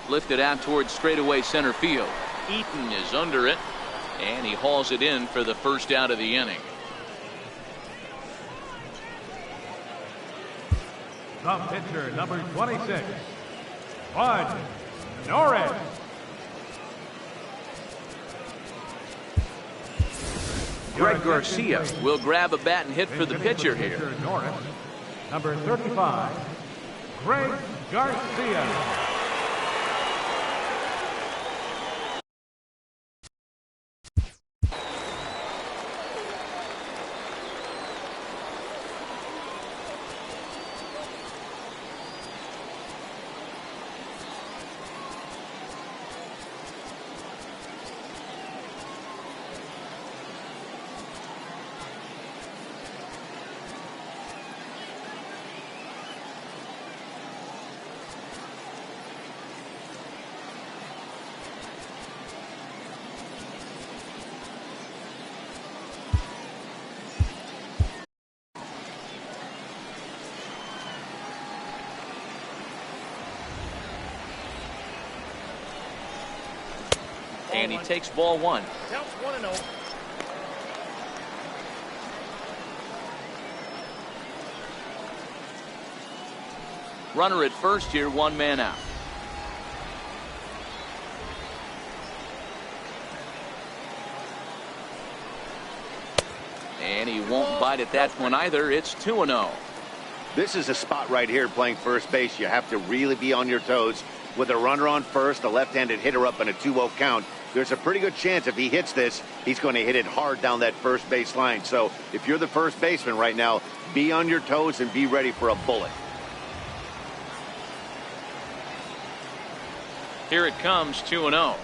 Speaker 4: Lifted out towards straightaway center field. Eaton is under it, and he hauls it in for the first out of the inning.
Speaker 8: The pitcher, number 26, Bud Norris.
Speaker 4: Greg Garcia will grab a bat and hit for the pitcher here.
Speaker 8: Norris, number 35, Greg Garcia.
Speaker 4: And he takes ball one.
Speaker 1: Counts 1-0.
Speaker 4: Runner at first here, one man out. And he won't bite at that one either. It's 2-0.
Speaker 5: This is a spot right here playing first base. You have to really be on your toes. With a runner on first, a left-handed hitter up in a 2-0 count, there's a pretty good chance if he hits this, he's going to hit it hard down that first base line. So if you're the first baseman right now, be on your toes and be ready for a bullet.
Speaker 4: Here it comes, 2-0.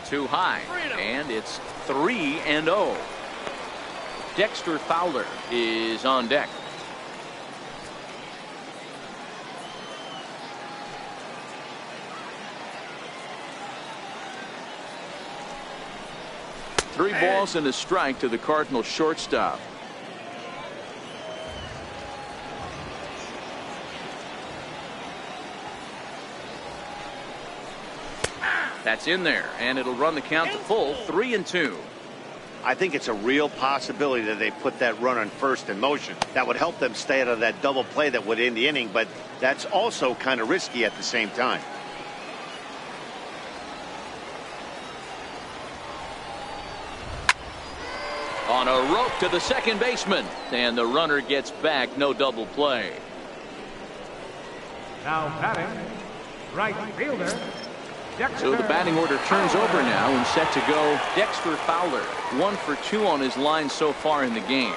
Speaker 4: Too high, and it's 3-0. Dexter Fowler is on deck. Three balls and a strike to the Cardinals shortstop. That's in there, and it'll run the count to full, 3-2.
Speaker 5: I think it's a real possibility that they put that run on first in motion. That would help them stay out of that double play that would end the inning, but that's also kind of risky at the same time.
Speaker 4: On a rope to the second baseman, and the runner gets back, no double play.
Speaker 8: Now batting, right fielder, Dexter.
Speaker 4: So the batting order turns over now and set to go Dexter Fowler. 1 for 2 on his line so far in the game.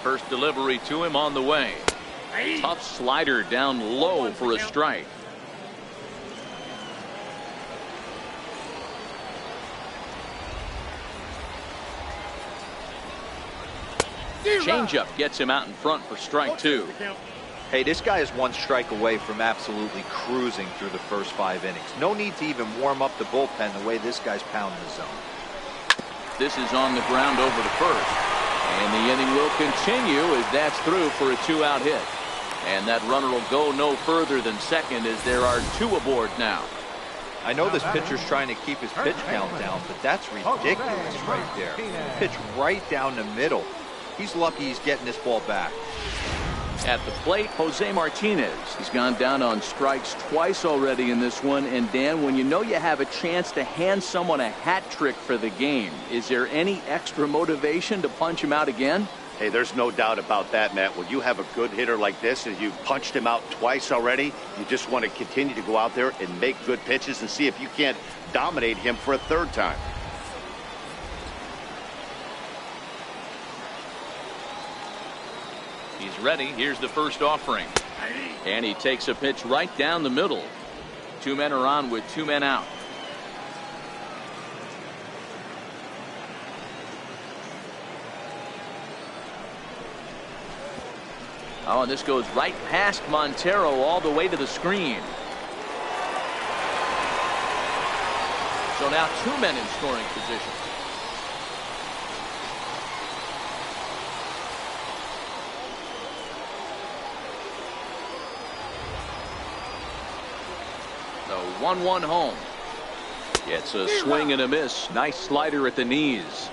Speaker 4: First delivery to him on the way. Tough slider down low for a strike. Changeup gets him out in front for strike 2.
Speaker 6: Hey, this guy is one strike away from absolutely cruising through the first 5 innings. No need to even warm up the bullpen the way this guy's pounding the zone.
Speaker 4: This is on the ground over to first. And the inning will continue as that's through for a 2-out hit. And that runner will go no further than second as there are 2 aboard now.
Speaker 6: I know this pitcher's trying to keep his pitch count down, but that's ridiculous right there. Pitch right down the middle. He's lucky he's getting this ball back.
Speaker 4: At the plate, Jose Martinez. He's gone down on strikes twice already in this one. And Dan, when you know you have a chance to hand someone a hat trick for the game, is there any extra motivation to punch him out again?
Speaker 5: Hey, there's no doubt about that, Matt. When you have a good hitter like this and you've punched him out twice already, you just want to continue to go out there and make good pitches and see if you can't dominate him for a third time.
Speaker 4: He's ready. Here's the first offering. And he takes a pitch right down the middle. 2 men are on with 2 men out. Oh, and this goes right past Montero all the way to the screen. So now 2 men in scoring position. The 1-1 home. Gets a swing and a miss. Nice slider at the knees.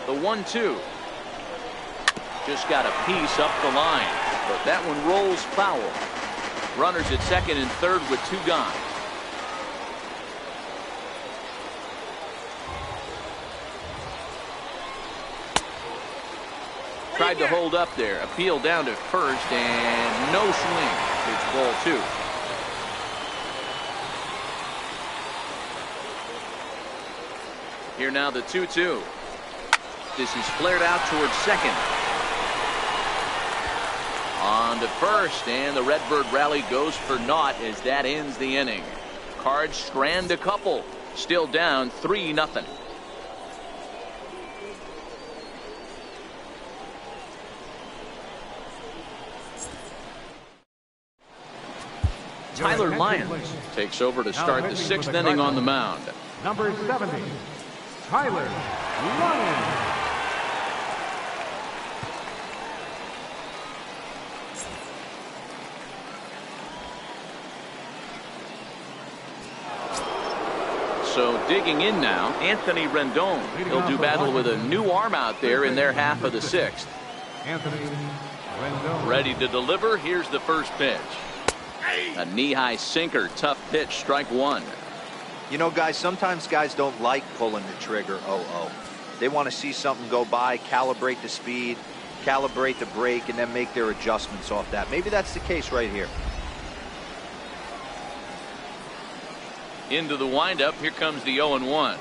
Speaker 4: The 1-2. Just got a piece up the line, but that one rolls foul. Runners at second and third with 2 gone. Tried to hold up there. Appeal down to first and no swing. It's ball 2. Here now the 2-2. This is flared out towards second. On to first, and the Redbird rally goes for naught as that ends the inning. Cards strand a couple. Still down 3-0. Tyler Lyons takes over to start the 6th inning on the mound.
Speaker 8: Number 70, Tyler Lyons.
Speaker 4: Digging in now, Anthony Rendon. He'll do battle with a new arm out there in their half of the sixth.
Speaker 8: Anthony Rendon.
Speaker 4: Ready to deliver. Here's the first pitch. A knee-high sinker. Tough pitch. Strike one.
Speaker 6: You know, guys, sometimes guys don't like pulling the trigger 0-0. They want to see something go by, calibrate the speed, calibrate the brake, and then make their adjustments off that. Maybe that's the case right here.
Speaker 4: Into the windup. Here comes the 0-1.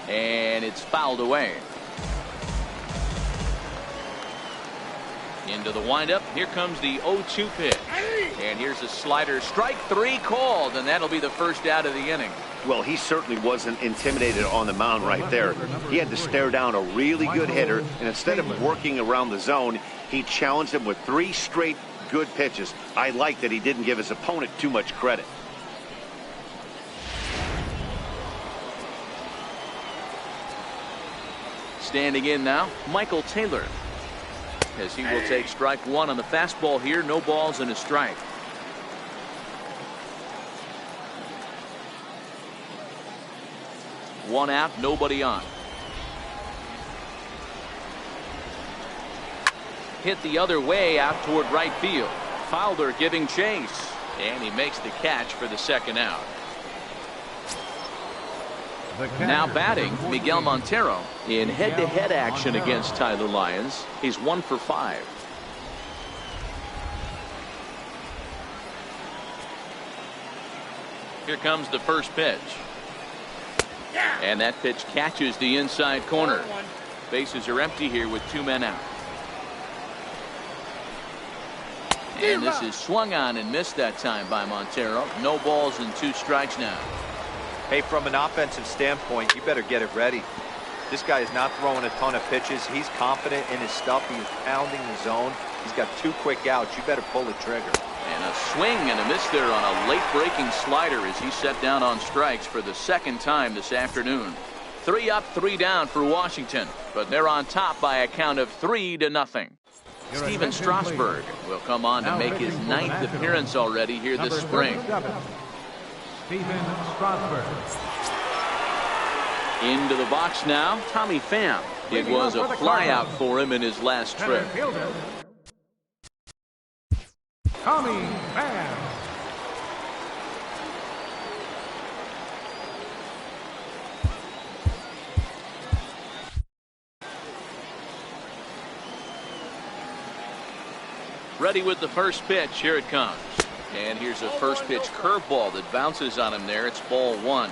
Speaker 4: And it's fouled away. Into the windup. Here comes the 0-2 pitch. And here's a slider. Strike three called, and that'll be the first out of the inning.
Speaker 5: Well, he certainly wasn't intimidated on the mound right there. He had to stare down a really good hitter, and instead of working around the zone, he challenged him with 3 straight good pitches. I like that he didn't give his opponent too much credit.
Speaker 4: Standing in now, Michael Taylor, as he will take strike one on the fastball here. No balls and a strike. One out, nobody on. Hit the other way out toward right field. Fowler giving chase, and he makes the catch for the second out. Now batting, Miguel Montero. In head-to-head action against Tyler Lyons, he's 1 for 5. Here comes the first pitch. And that pitch catches the inside corner. Bases are empty here with 2 men out. And this is swung on and missed that time by Montero. No balls and 2 strikes now.
Speaker 6: Hey, from an offensive standpoint, you better get it ready. This guy is not throwing a ton of pitches. He's confident in his stuff. He's pounding the zone. He's got 2 quick outs. You better pull the trigger. And
Speaker 4: a swing and a miss there on a late breaking slider as he set down on strikes for the second time this afternoon. 3 up, 3 down for Washington, but they're on top by a count of 3-0. Steven Strasburg will come on to make his 9th appearance already here this spring.
Speaker 8: Steven Strasburg.
Speaker 4: Into the box now, Tommy Pham. It was a flyout for him in his last trip.
Speaker 8: Tommy Pham.
Speaker 4: Ready with the first pitch. Here it comes. And here's a first pitch curveball that bounces on him there. It's ball 1.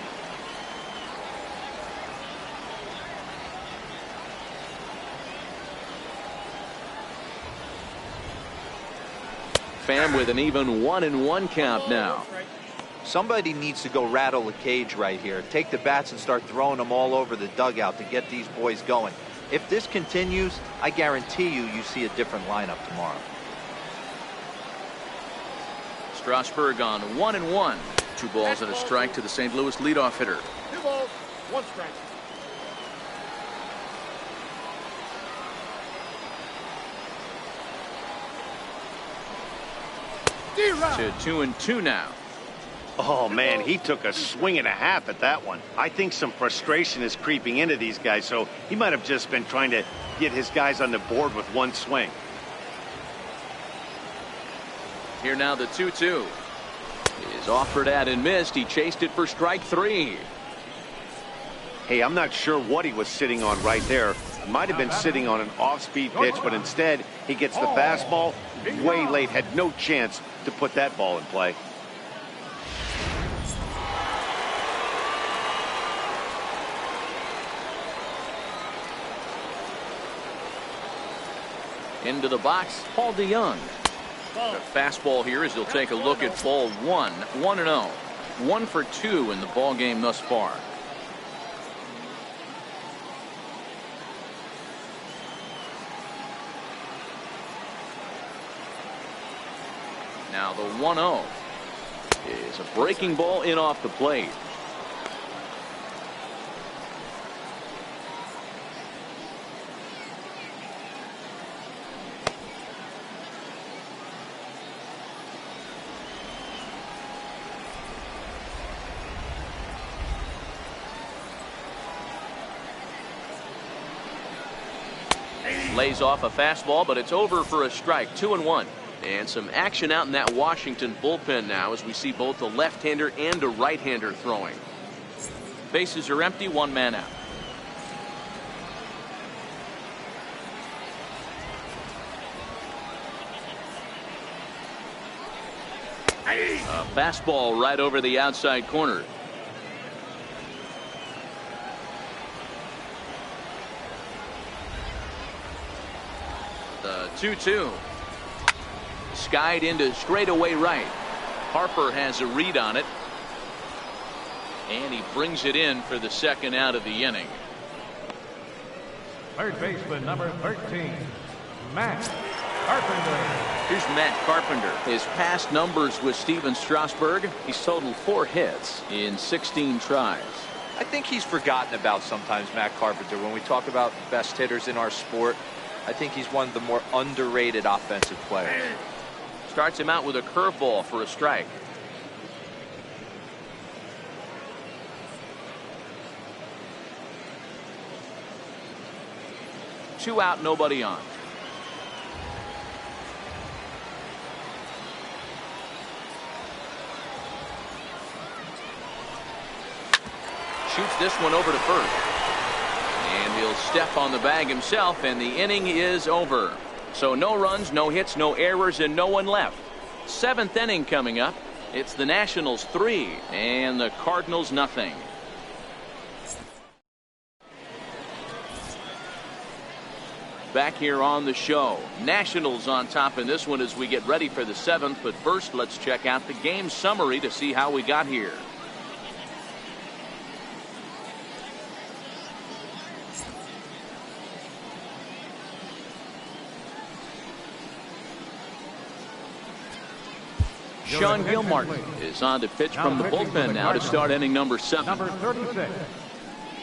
Speaker 4: Pham with an even 1-1 count now.
Speaker 6: Somebody needs to go rattle the cage right here. Take the bats and start throwing them all over the dugout to get these boys going. If this continues, I guarantee you see a different lineup tomorrow.
Speaker 4: Strasburg on 1-1. 2 balls and a strike to the St. Louis leadoff hitter.
Speaker 1: 2 balls, 1 strike.
Speaker 4: To 2-2 now.
Speaker 5: Oh, man, he took a swing and a half at that one. I think some frustration is creeping into these guys, so he might have just been trying to get his guys on the board with 1 swing.
Speaker 4: Here now the 2-2 is offered at and missed. He chased it for strike 3.
Speaker 5: Hey, I'm not sure what he was sitting on right there. Might have been sitting on an off-speed pitch, but instead he gets the fastball way late. Had no chance to put that ball in play.
Speaker 4: Into the box, Paul DeYoung. The fastball here as he'll take a look at ball 1. 1-0. 1 for 2 in the ball game thus far. Now the 1-0 is a breaking ball in off the plate. Lays off a fastball, but it's over for a strike. 2-1. And some action out in that Washington bullpen now as we see both a left-hander and a right-hander throwing. Bases are empty, one man out. A fastball right over the outside corner. The 2-2. Skied into straightaway right. Harper has a read on it. And he brings it in for the second out of the inning.
Speaker 8: Third baseman, number 13, Matt Carpenter.
Speaker 4: Here's Matt Carpenter. His past numbers with Steven Strasburg, he's totaled 4 hits in 16 tries.
Speaker 6: I think he's forgotten about sometimes, Matt Carpenter. When we talk about best hitters in our sport, I think he's one of the more underrated offensive players.
Speaker 4: Starts him out with a curveball for a strike. Two out, nobody on. Shoots this one over to first. And he'll step on the bag himself, and the inning is over. So no runs, no hits, no errors, and no one left. 7th inning coming up. It's the Nationals 3 and the Cardinals nothing. Back here on the show. Nationals on top in this one as we get ready for the 7th. But first, let's check out the game summary to see how we got here. Sean Gilmartin is on to pitch from the bullpen now to start inning number 7.
Speaker 8: Number 36,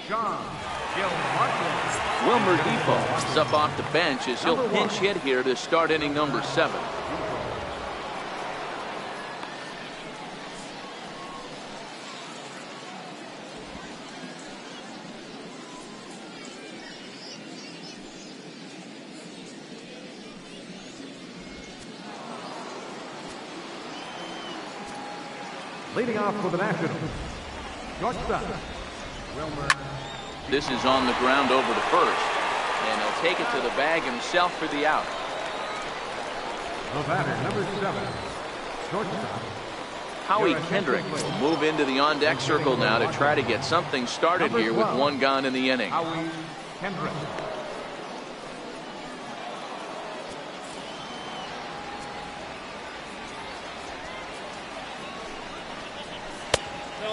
Speaker 8: Sean Gilmartin.
Speaker 4: Wilmer Depot is up off the bench as he'll pinch hit here to start inning number 7.
Speaker 8: Leading off for the Nationals, shortstop, Wilmer.
Speaker 4: This is on the ground over to first, and he'll take it to the bag himself for the out.
Speaker 8: The batter, number 7, shortstop,
Speaker 4: Howie Kendrick will move into the on-deck circle now to try to get something started here with 1 gone in the inning.
Speaker 8: Howie Kendrick.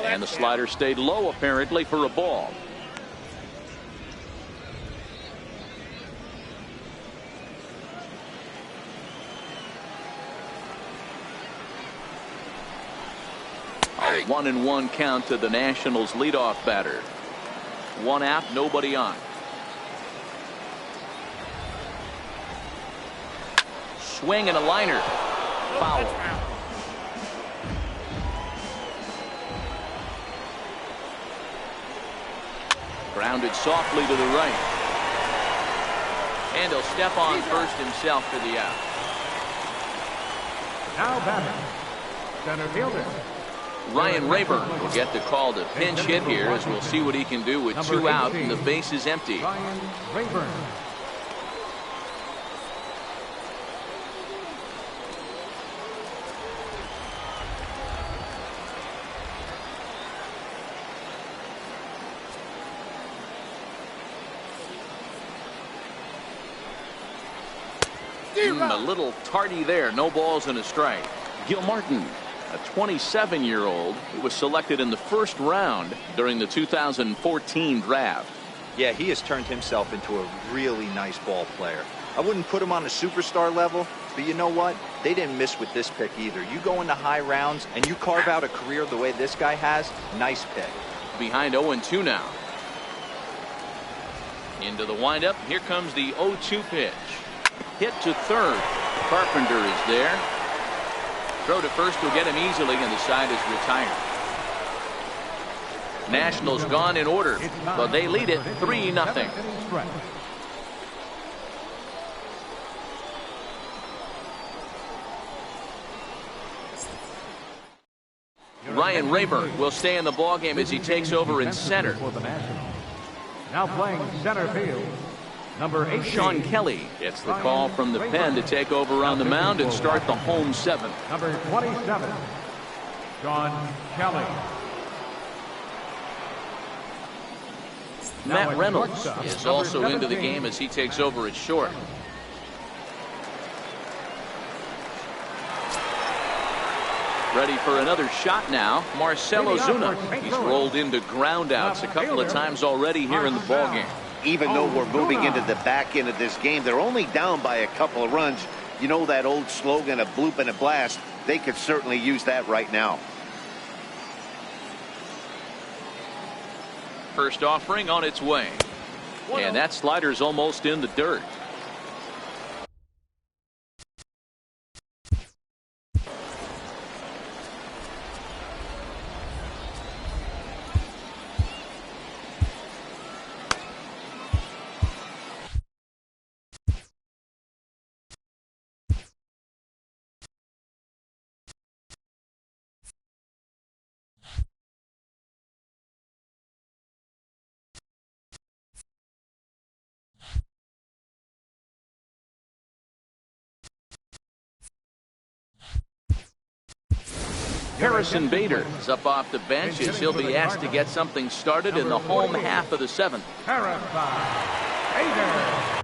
Speaker 4: And the slider stayed low apparently for a ball. A 1-1 count to the Nationals leadoff batter. 1 out, nobody on. Swing and a liner. Foul. Grounded softly to the right. And he'll step on first himself for the out.
Speaker 8: Now batting, center fielder,
Speaker 4: Ryan Rayburn will get the call to pinch hit here as we'll see what he can do with 2 out and the base is empty.
Speaker 8: Ryan Rayburn.
Speaker 4: A little tardy there. No balls and a strike. Gilmartin, a 27-year-old who was selected in the 1st round during the 2014 draft.
Speaker 6: Yeah, he has turned himself into a really nice ball player. I wouldn't put him on a superstar level, but you know what? They didn't miss with this pick either. You go into high rounds and you carve out a career the way this guy has, nice pick.
Speaker 4: Behind 0-2 now. Into the windup. Here comes the 0-2 pitch. Hit to third. Carpenter is there. Throw to first will get him easily, and the side is retired. Nationals gone in order, but they lead it 3-0. Ryan Rayburn will stay in the ballgame as he takes over in center.
Speaker 8: For the Nationals. Now playing center field, number 8.
Speaker 4: Sean Kelly gets the call from the pen to take over on the mound and start the home 7th.
Speaker 8: Number 27, Sean Kelly.
Speaker 4: Matt Reynolds is also into the game as he takes over at short. Ready for another shot now, Marcell Ozuna. He's rolled into groundouts a couple of times already here in the ballgame.
Speaker 5: Even though we're moving into the back end of this game, they're only down by a couple of runs. You know that old slogan, a bloop and a blast? They could certainly use that right now.
Speaker 4: First offering on its way. And that slider's almost in the dirt. Harrison Bader is up off the bench as he'll be asked to get something started in the home half of the 7th.
Speaker 8: Harrison Bader.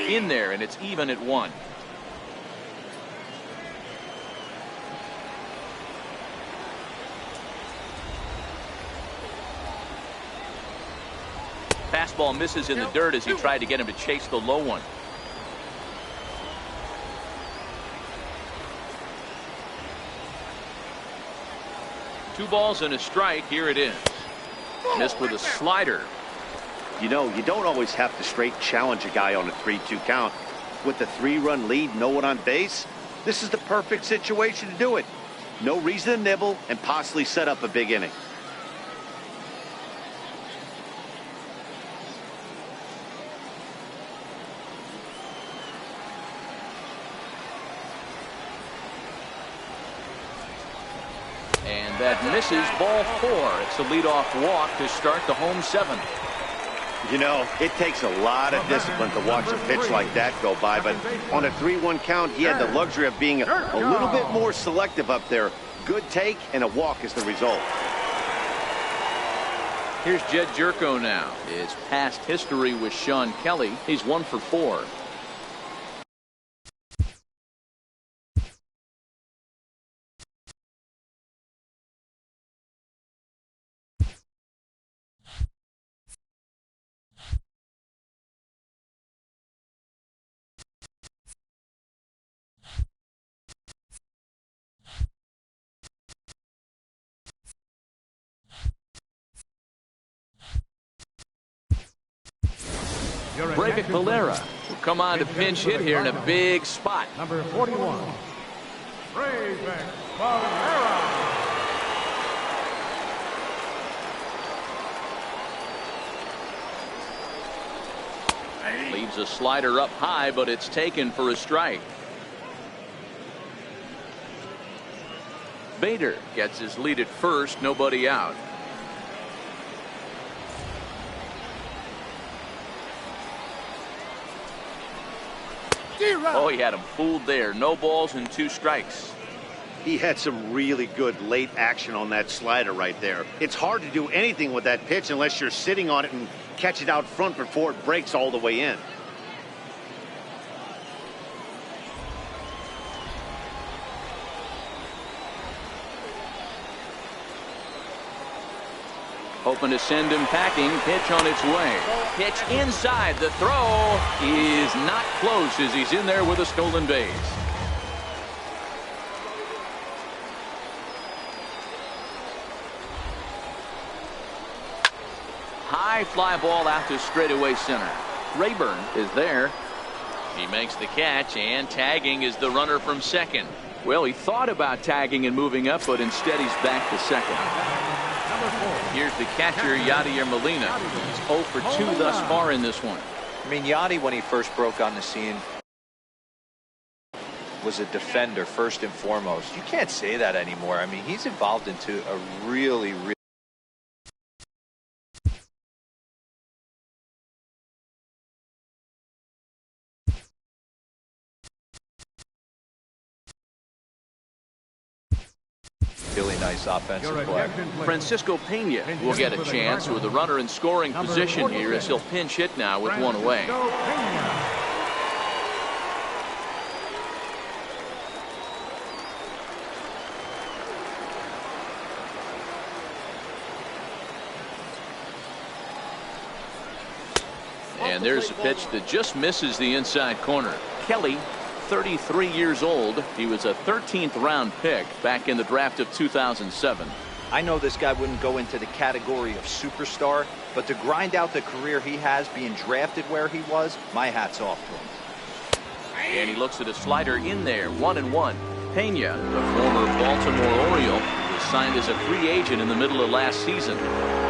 Speaker 4: In there, and it's even at 1. Fastball misses in the dirt as he tried to get him to chase the low one. Two balls and a strike. Here it is. Missed with a slider.
Speaker 5: You know, you don't always have to straight challenge a guy on a 3-2 count. With the 3-run lead, no one on base, this is the perfect situation to do it. No reason to nibble and possibly set up a big inning.
Speaker 4: And that misses, ball 4. It's a leadoff walk to start the home 7th.
Speaker 5: You know, it takes a lot of discipline to watch a pitch like that go by, but on a 3-1 count, he had the luxury of being a little bit more selective up there. Good take, and a walk is the result.
Speaker 4: Here's Jed Jerko now. His past history with Sean Kelly. He's 1 for 4. Breivik Valera will come on to pinch hit here in a big spot.
Speaker 8: Number 41, Breivik Valera.
Speaker 4: Leaves a slider up high, but it's taken for a strike. Bader gets his lead at first, nobody out. Oh, he had him fooled there. No balls and 2 strikes.
Speaker 5: He had some really good late action on that slider right there. It's hard to do anything with that pitch unless you're sitting on it and catch it out front before it breaks all the way in.
Speaker 4: Hoping to send him packing. Pitch on its way. Pitch inside. The throw is not close as he's in there with a stolen base. High fly ball out to straightaway center. Rayburn is there. He makes the catch, and tagging is the runner from second. Well, he thought about tagging and moving up, but instead he's back to second. Here's the catcher, Yadier Molina. He's 0 for 2 thus far in this one.
Speaker 6: I mean, Yadi, when he first broke on the scene, was a defender first and foremost. You can't say that anymore. I mean, he's evolved into a really nice offensive player.
Speaker 4: Francisco Pena will get a chance with a runner in scoring position here as he'll pinch hit now with 1 away. And there's a pitch that just misses the inside corner. Kelly, 33 years old. He was a 13th round pick back in the draft of 2007.
Speaker 6: I know this guy wouldn't go into the category of superstar, but to grind out the career he has being drafted where he was, my hat's off to him.
Speaker 4: And he looks at a slider in there, 1-1. Pena, the former Baltimore Oriole, was signed as a free agent in the middle of last season.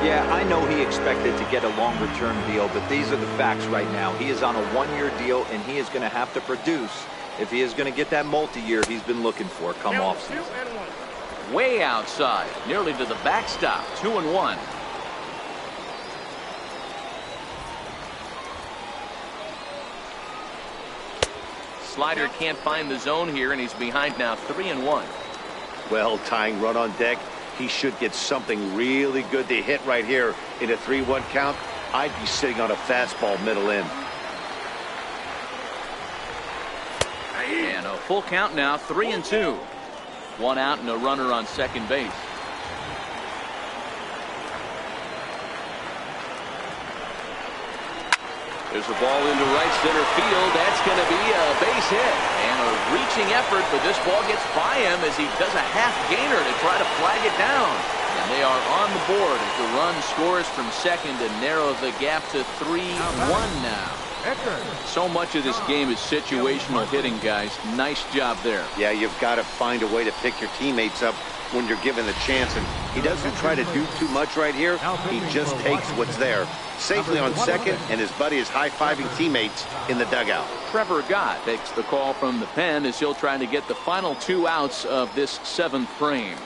Speaker 6: Yeah, I know he expected to get a longer-term deal, but these are the facts right now. He is on a 1-year deal, and he is going to have to produce if he is going to get that multi-year he's been looking for come offseason.
Speaker 4: Way outside, nearly to the backstop, 2-1. Slider can't find the zone here, and he's behind now, 3-1.
Speaker 5: Well, tying run on deck. He should get something really good to hit right here in a 3-1 count. I'd be sitting on a fastball middle in.
Speaker 4: And a full count now, 3-2. 1 out and a runner on second base. There's a ball into right center field. That's going to be a base hit. And a reaching effort, but this ball gets by him as he does a half gainer to try to flag it down. And they are on the board as the run scores from second to narrow the gap to 3-1 now. So much of this game is situational hitting, guys. Nice job there.
Speaker 5: Yeah, you've got to find a way to pick your teammates up when you're given the chance. And he doesn't try to do too much right here. He just takes what's there. Safely on second, and his buddy is high-fiving teammates in the dugout.
Speaker 4: Trevor Gott takes the call from the pen as he'll try to get the final 2 outs of this 7th frame.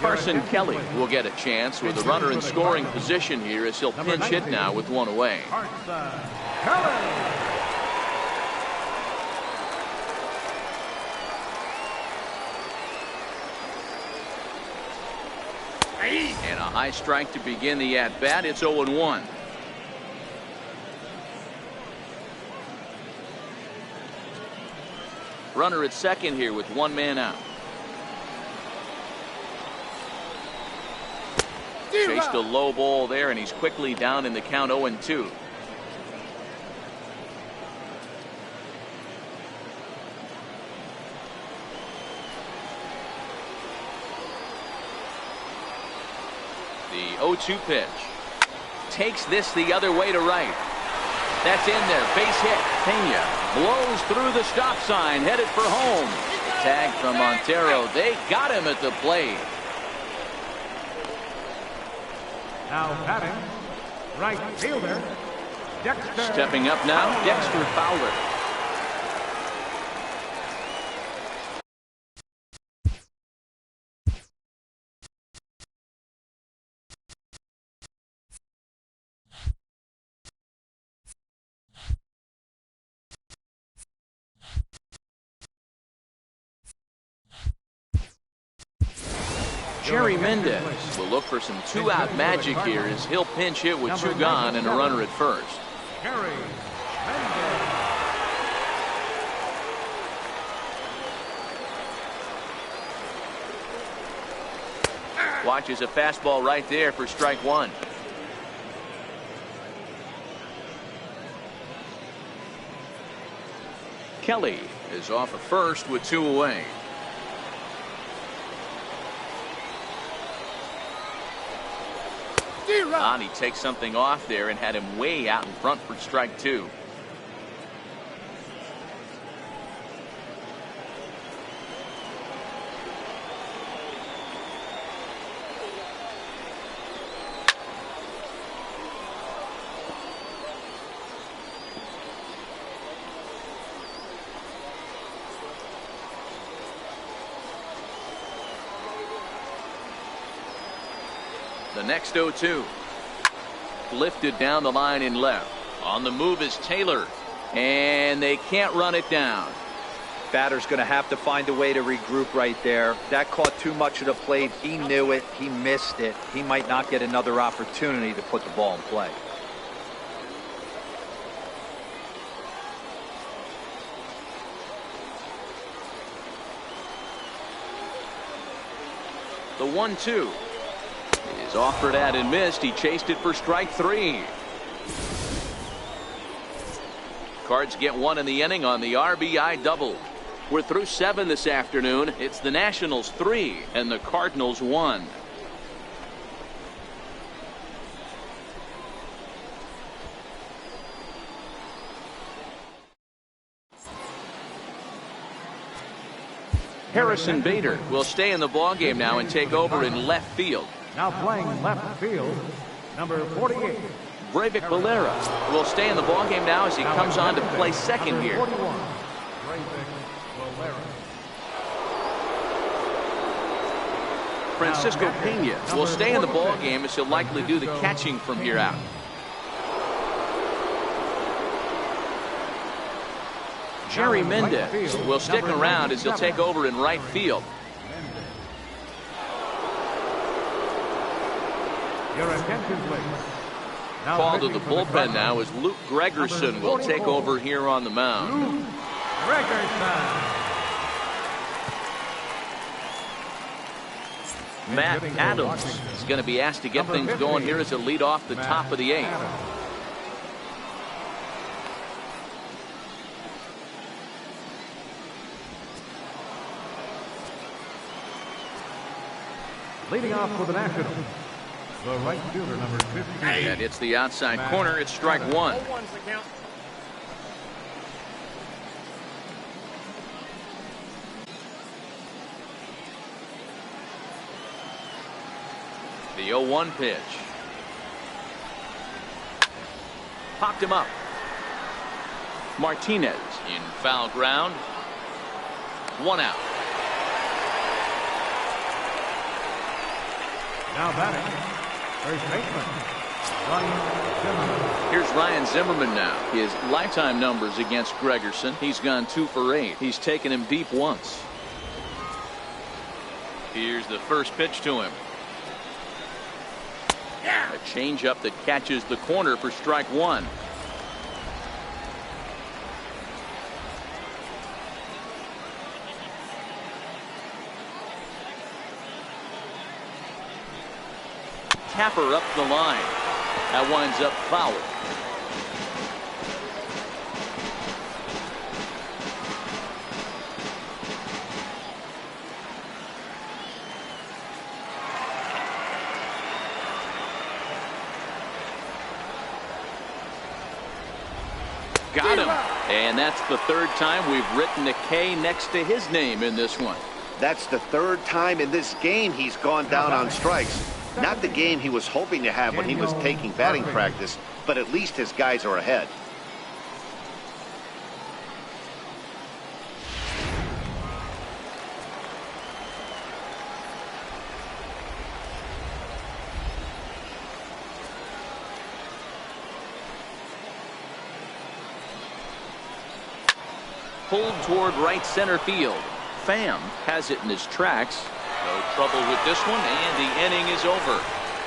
Speaker 4: Carson Kelly will get a chance with a runner in scoring position here as he'll pinch hit now with one away. And a high strike to begin the at-bat. It's 0-1. Runner at second here with one man out. Chased a low ball there, and he's quickly down in the count 0-2. The 0-2 pitch. Takes this the other way to right. That's in there. Base hit. Pena blows through the stop sign, headed for home. Tag from Montero. They got him at the plate.
Speaker 8: Now batting, right fielder, Dexter.
Speaker 4: Stepping up now, Dexter Fowler. Jerry Mendez will look for some two-out magic here as he'll pinch hit with two gone and a runner at first.
Speaker 8: Jerry Mendez.
Speaker 4: Watches a fastball right there for strike one. Kelly is off at first with two away. He takes something off there and had him way out in front for strike two. The next 0-2. Lifted down the line in left. On the move is Taylor. And they can't run it down.
Speaker 6: Batter's going to have to find a way to regroup right there. That caught too much of the plate. He knew it. He missed it. He might not get another opportunity to put the ball in play.
Speaker 4: The 1-2 is offered at and missed. He chased it for strike three. Cards get one in the inning on the RBI double. We're through 7 this afternoon. It's the Nationals 3 and the Cardinals 1. Harrison Bader will stay in the ballgame now and take over in left field.
Speaker 8: Now playing left field, number 48.
Speaker 4: Breivik Valera will stay in the ballgame now as he comes on to play second here. Francisco Pena will stay in the ballgame as he'll likely do the catching from here out. Jerry Mendez will stick around as he'll take over in right field.
Speaker 8: Your attention, please.
Speaker 4: Called to the bullpen now as Luke Gregerson will take over here on the mound.
Speaker 8: Luke Gregerson.
Speaker 4: Matt Adams is going to be asked to get things going here as a lead off the top of the 8th.
Speaker 8: Leading off for the Nationals, the right fielder, number 15.
Speaker 4: And it's the outside corner. It's strike one. The 0-1 pitch. Popped him up. Martinez in foul ground. 1 out.
Speaker 8: Now batting, first baseman, Ryan Zimmerman.
Speaker 4: Here's Ryan Zimmerman now. His lifetime numbers against Gregerson. He's gone 2 for 8. He's taken him deep once. Here's the first pitch to him. A changeup that catches the corner for strike 1. Tapper up the line. That winds up foul. Got him. And that's the 3rd time we've written a K next to his name in this one.
Speaker 5: That's the 3rd time in this game he's gone down on strikes. Not the game he was hoping to have when he was taking batting practice, but at least his guys are ahead.
Speaker 4: Pulled toward right center field. Pham has it in his tracks. No trouble with this one, and the inning is over.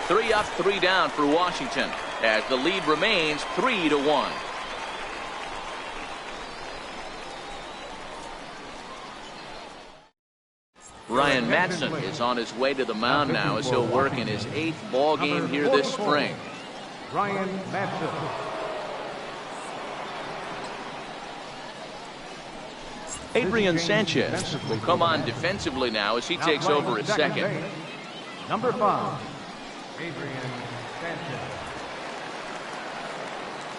Speaker 4: 3 up, 3 down for Washington, as the lead remains 3-1. Ryan Madsen is on his way to the mound now as he'll work in his 8th ball game here this spring.
Speaker 8: Ryan Madsen.
Speaker 4: Adrian Sanchez will come on defensively now as he takes over at second.
Speaker 8: Number 5, Adrian Sanchez.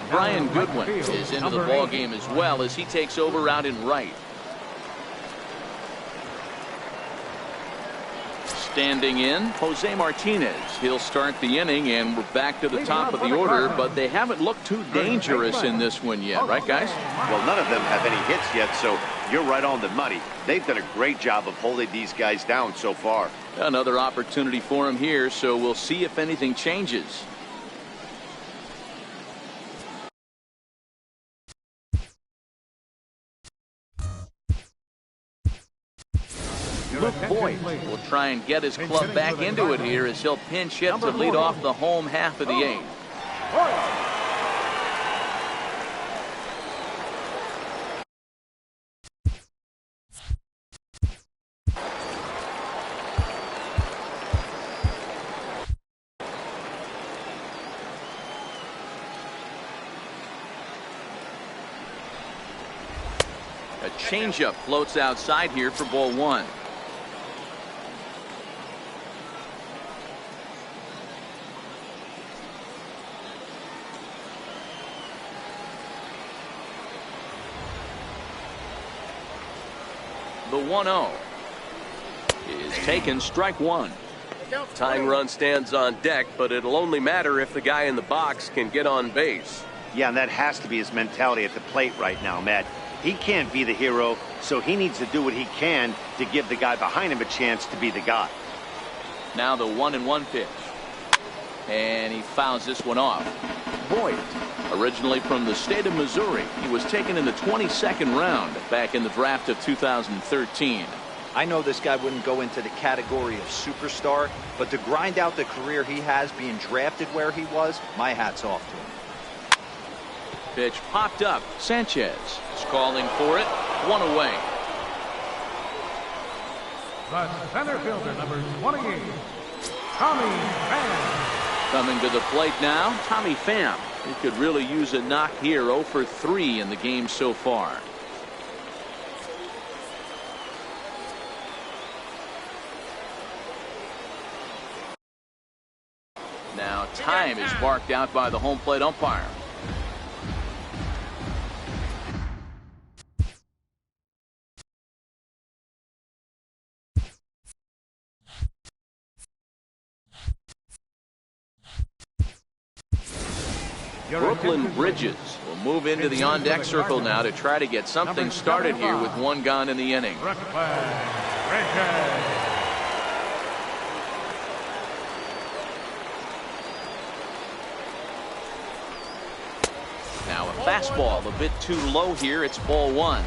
Speaker 4: Brian Goodwin is into the ball game as well as he takes over out in right. Standing in, Jose Martinez. He'll start the inning, and we're back to the top of the order, but they haven't looked too dangerous in this one yet, right, guys?
Speaker 5: Well, none of them have any hits yet, so you're right on the money. They've done a great job of holding these guys down so far.
Speaker 4: Another opportunity for him here, so we'll see if anything changes. Luke Boyd will try and get his club back into it here as he'll pinch hit to lead off the home half of the 8th. A changeup floats outside here for ball 1. The 1-0 is taken, strike 1.
Speaker 7: Tying run stands on deck, but it'll only matter if the guy in the box can get on base.
Speaker 5: Yeah, and that has to be his mentality at the plate right now, Matt. He can't be the hero, so he needs to do what he can to give the guy behind him a chance to be the guy.
Speaker 4: Now the 1-1 pitch. And he fouls this one off. Boyd, originally from the state of Missouri, he was taken in the 22nd round back in the draft of 2013.
Speaker 6: I know this guy wouldn't go into the category of superstar, but to grind out the career he has being drafted where he was, my hat's off to him.
Speaker 4: Pitch popped up. Sanchez is calling for it. 1 away.
Speaker 8: The center fielder, number 28, Tommy Pham.
Speaker 4: Coming to the plate now, Tommy Pham. He could really use a knock here. 0 for 3 in the game so far. Now time is marked out by the home plate umpire. Brooklyn Bridges will move into the on-deck circle now to try to get something started here with 1 gone in the inning. fastball a bit too low here. It's ball one.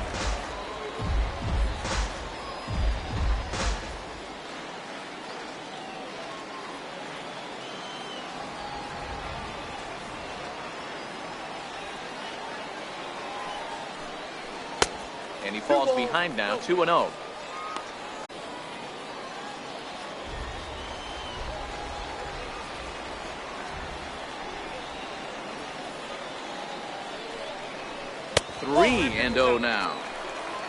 Speaker 4: And he falls behind now, 2-0. Three and 0 now.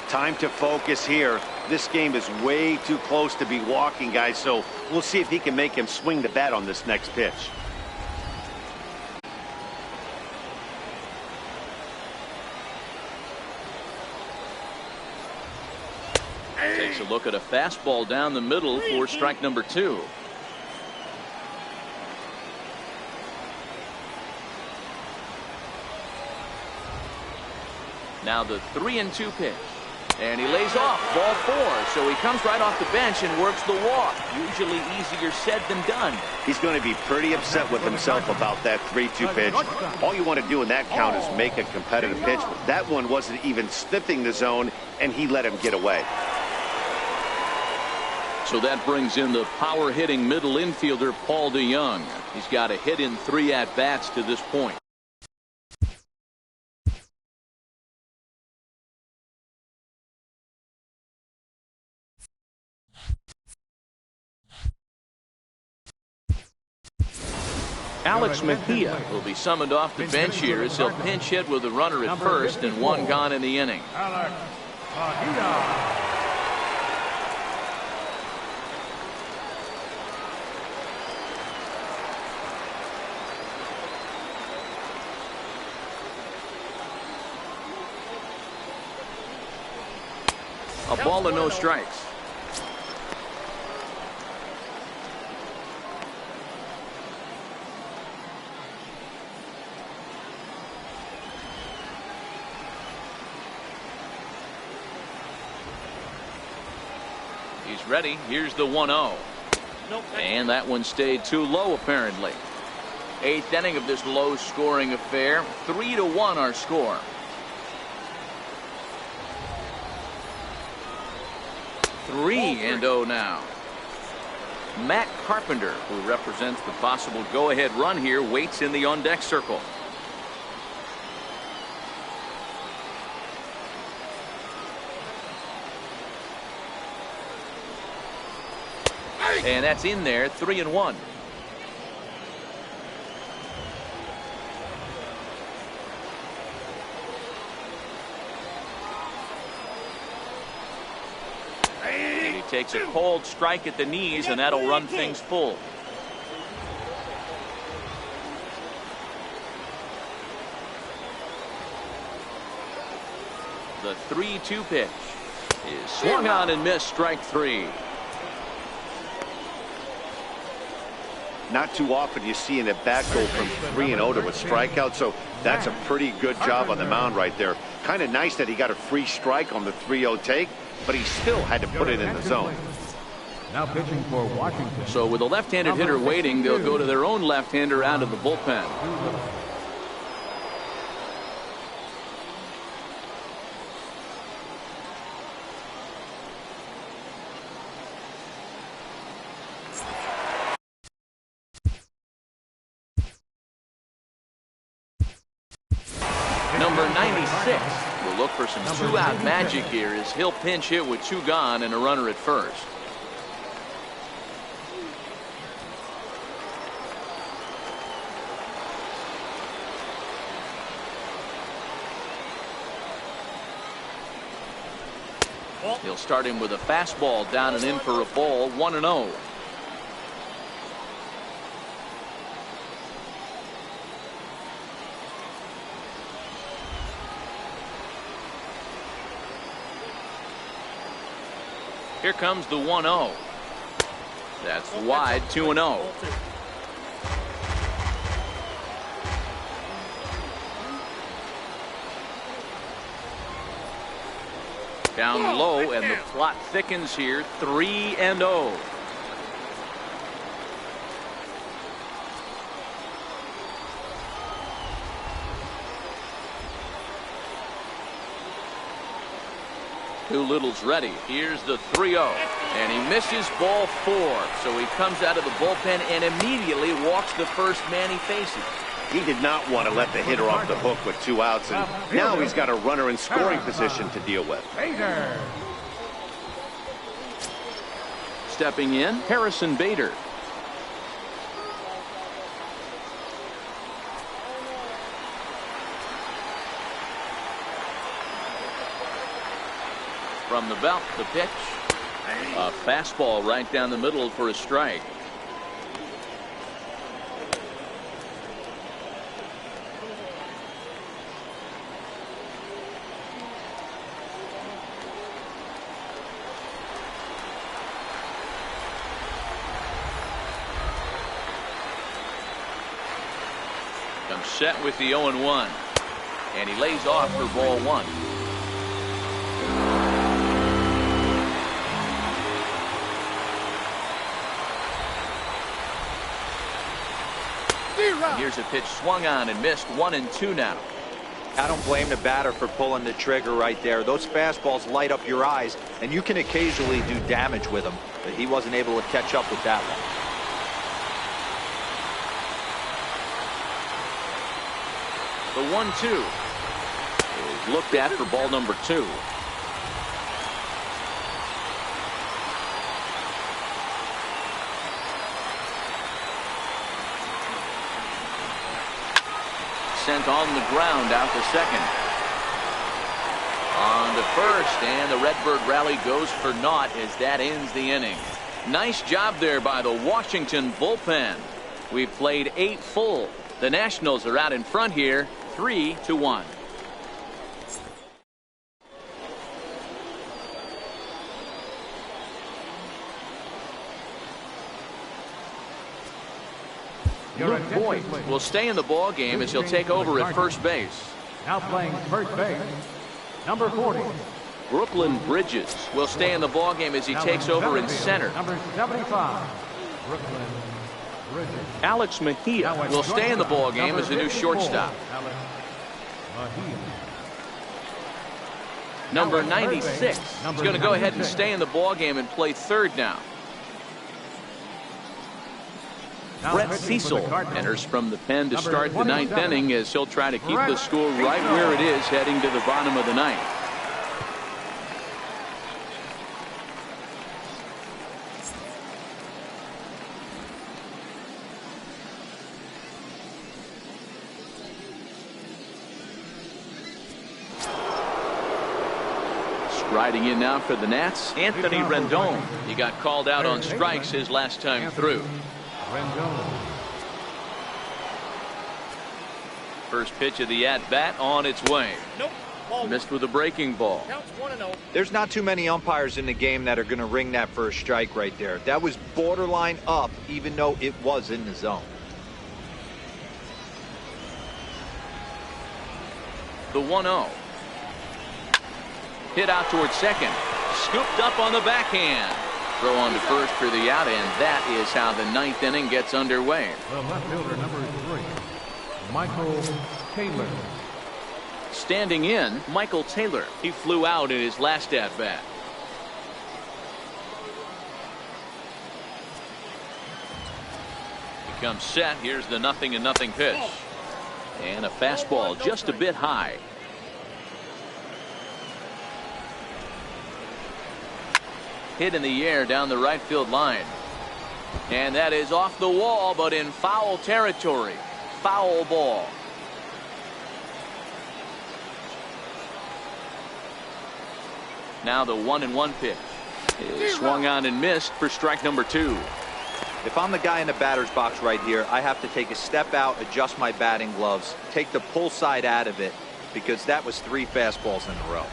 Speaker 5: Time to focus here. This game is way too close to be walking, guys, so we'll see if he can make him swing the bat on this next pitch.
Speaker 4: Takes a look at a fastball down the middle for strike number 2. Now the 3-2 pitch. And he lays off, ball 4. So he comes right off the bench and works the walk. Usually easier said than done.
Speaker 5: He's going to be pretty upset with himself about that 3-2 pitch. All you want to do in that count is make a competitive pitch. But that one wasn't even sniffing the zone, and he let him get away.
Speaker 4: So that brings in the power-hitting middle infielder, Paul DeYoung. He's got a hit in 3 at-bats to this point. Alex Mejia will be summoned off the bench here as he'll pinch hit with a runner at first and 1 gone in the inning.
Speaker 8: Alex Mejia.
Speaker 4: A ball and no strikes. He's ready. Here's the 1-0. And that one stayed too low, apparently. 8th inning of this low-scoring affair. 3-1 our score. 3-0 now. Matt Carpenter, who represents the possible go-ahead run here, waits in the on-deck circle. And that's in there, 3-1. And he takes a cold strike at the knees, and that'll run things full. The 3-2 pitch is swung on and missed, strike 3.
Speaker 5: Not too often you see an at-bat go from 3-0 to a strikeout, so that's a pretty good job on the mound right there. Kind of nice that he got a free strike on the 3-0 take, but he still had to put it in the zone.
Speaker 8: Now pitching for Washington.
Speaker 4: So with a left-handed hitter waiting, they'll go to their own left-hander out of the bullpen. Number 96 will look for some 2-out magic here as he'll pinch hit with 2 gone and a runner at first. He'll start him with a fastball down and in for a ball, 1-0. Here comes the 1-0. That's wide, 2-0. Down low, and the plot thickens here, 3-0. Doolittle's ready. Here's the 3-0. And he misses ball 4. So he comes out of the bullpen and immediately walks the first man he faces.
Speaker 5: He did not want to let the hitter off the hook with 2 outs, and now he's got a runner in scoring position to deal with.
Speaker 4: Stepping in, Harrison Bader. From the belt, the pitch. A fastball right down the middle for a strike. Comes set with the 0-1. And he lays off for ball 1. Here's a pitch swung on and missed. 1-2 now.
Speaker 6: I don't blame the batter for pulling the trigger right there. Those fastballs light up your eyes, and you can occasionally do damage with them, but he wasn't able to catch up with that one.
Speaker 4: The 1-2 is looked at for ball number 2. Sent on the ground out to second. On to first, and the Redbird rally goes for naught as that ends the inning. Nice job there by the Washington bullpen. We've played 8 full. The Nationals are out in front here, 3-1. Luke Boyd will stay in the ball game as he'll take over at first base.
Speaker 8: Now playing first base, number 40.
Speaker 4: Brooklyn Bridges will stay in the ball game as he takes over in center.
Speaker 8: Number 75, Brooklyn Bridges.
Speaker 4: Alex Mejia will stay in the ball game as the new shortstop.
Speaker 8: Alex Mejia.
Speaker 4: Number 96 is going to go ahead and stay in the ball game and play third now. Brett Cecil enters from the pen to start the 9th inning as he'll try to keep the score right where it is heading to the bottom of the 9th. Striding in now for the Nats, Anthony Rendon. He got called out on strikes his last time through. First pitch of the at-bat on its way. Missed with a breaking ball.
Speaker 6: There's not too many umpires in the game that are going to ring that first strike right there. That was borderline up, even though it was in the zone.
Speaker 4: The 1-0. Hit out towards second. Scooped up on the backhand. Throw on to first for the out, and that is how the 9th inning gets underway.
Speaker 8: The left fielder, number 3, Michael Taylor.
Speaker 4: Standing in, Michael Taylor. He flew out in his last at-bat. He comes set. Here's the 0-0 pitch. And a fastball just a bit high. Hit in the air down the right field line. And that is off the wall, but in foul territory. Foul ball. Now the 1-1 pitch is swung on and missed for strike number 2.
Speaker 6: If I'm the guy in the batter's box right here, I have to take a step out, adjust my batting gloves, take the pull side out of it, because that was 3 fastballs in a row.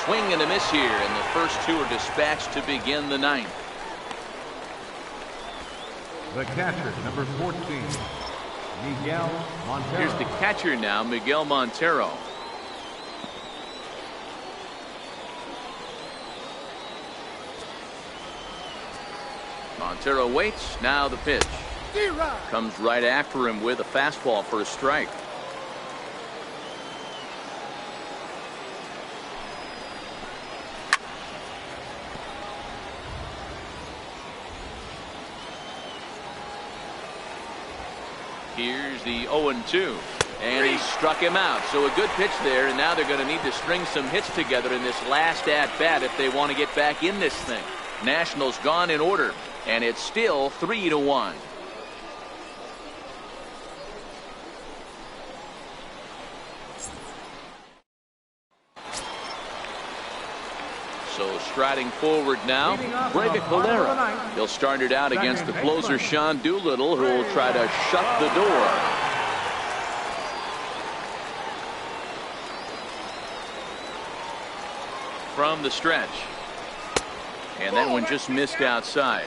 Speaker 4: Swing and a miss here, and the first 2 are dispatched to begin the 9th.
Speaker 8: The catcher, number 14, Miguel Montero.
Speaker 4: Here's the catcher now, Miguel Montero. Montero waits. Now the pitch. Comes right after him with a fastball for a strike. Here's the 0-2. And he struck him out. So a good pitch there, and now they're going to need to string some hits together in this last at-bat if they want to get back in this thing. Nationals gone in order, and it's still 3-1. So striding forward now, Brave Valera. He'll start it out against the closer Sean Doolittle, who will try to shut the door. From the stretch. And that one just missed outside.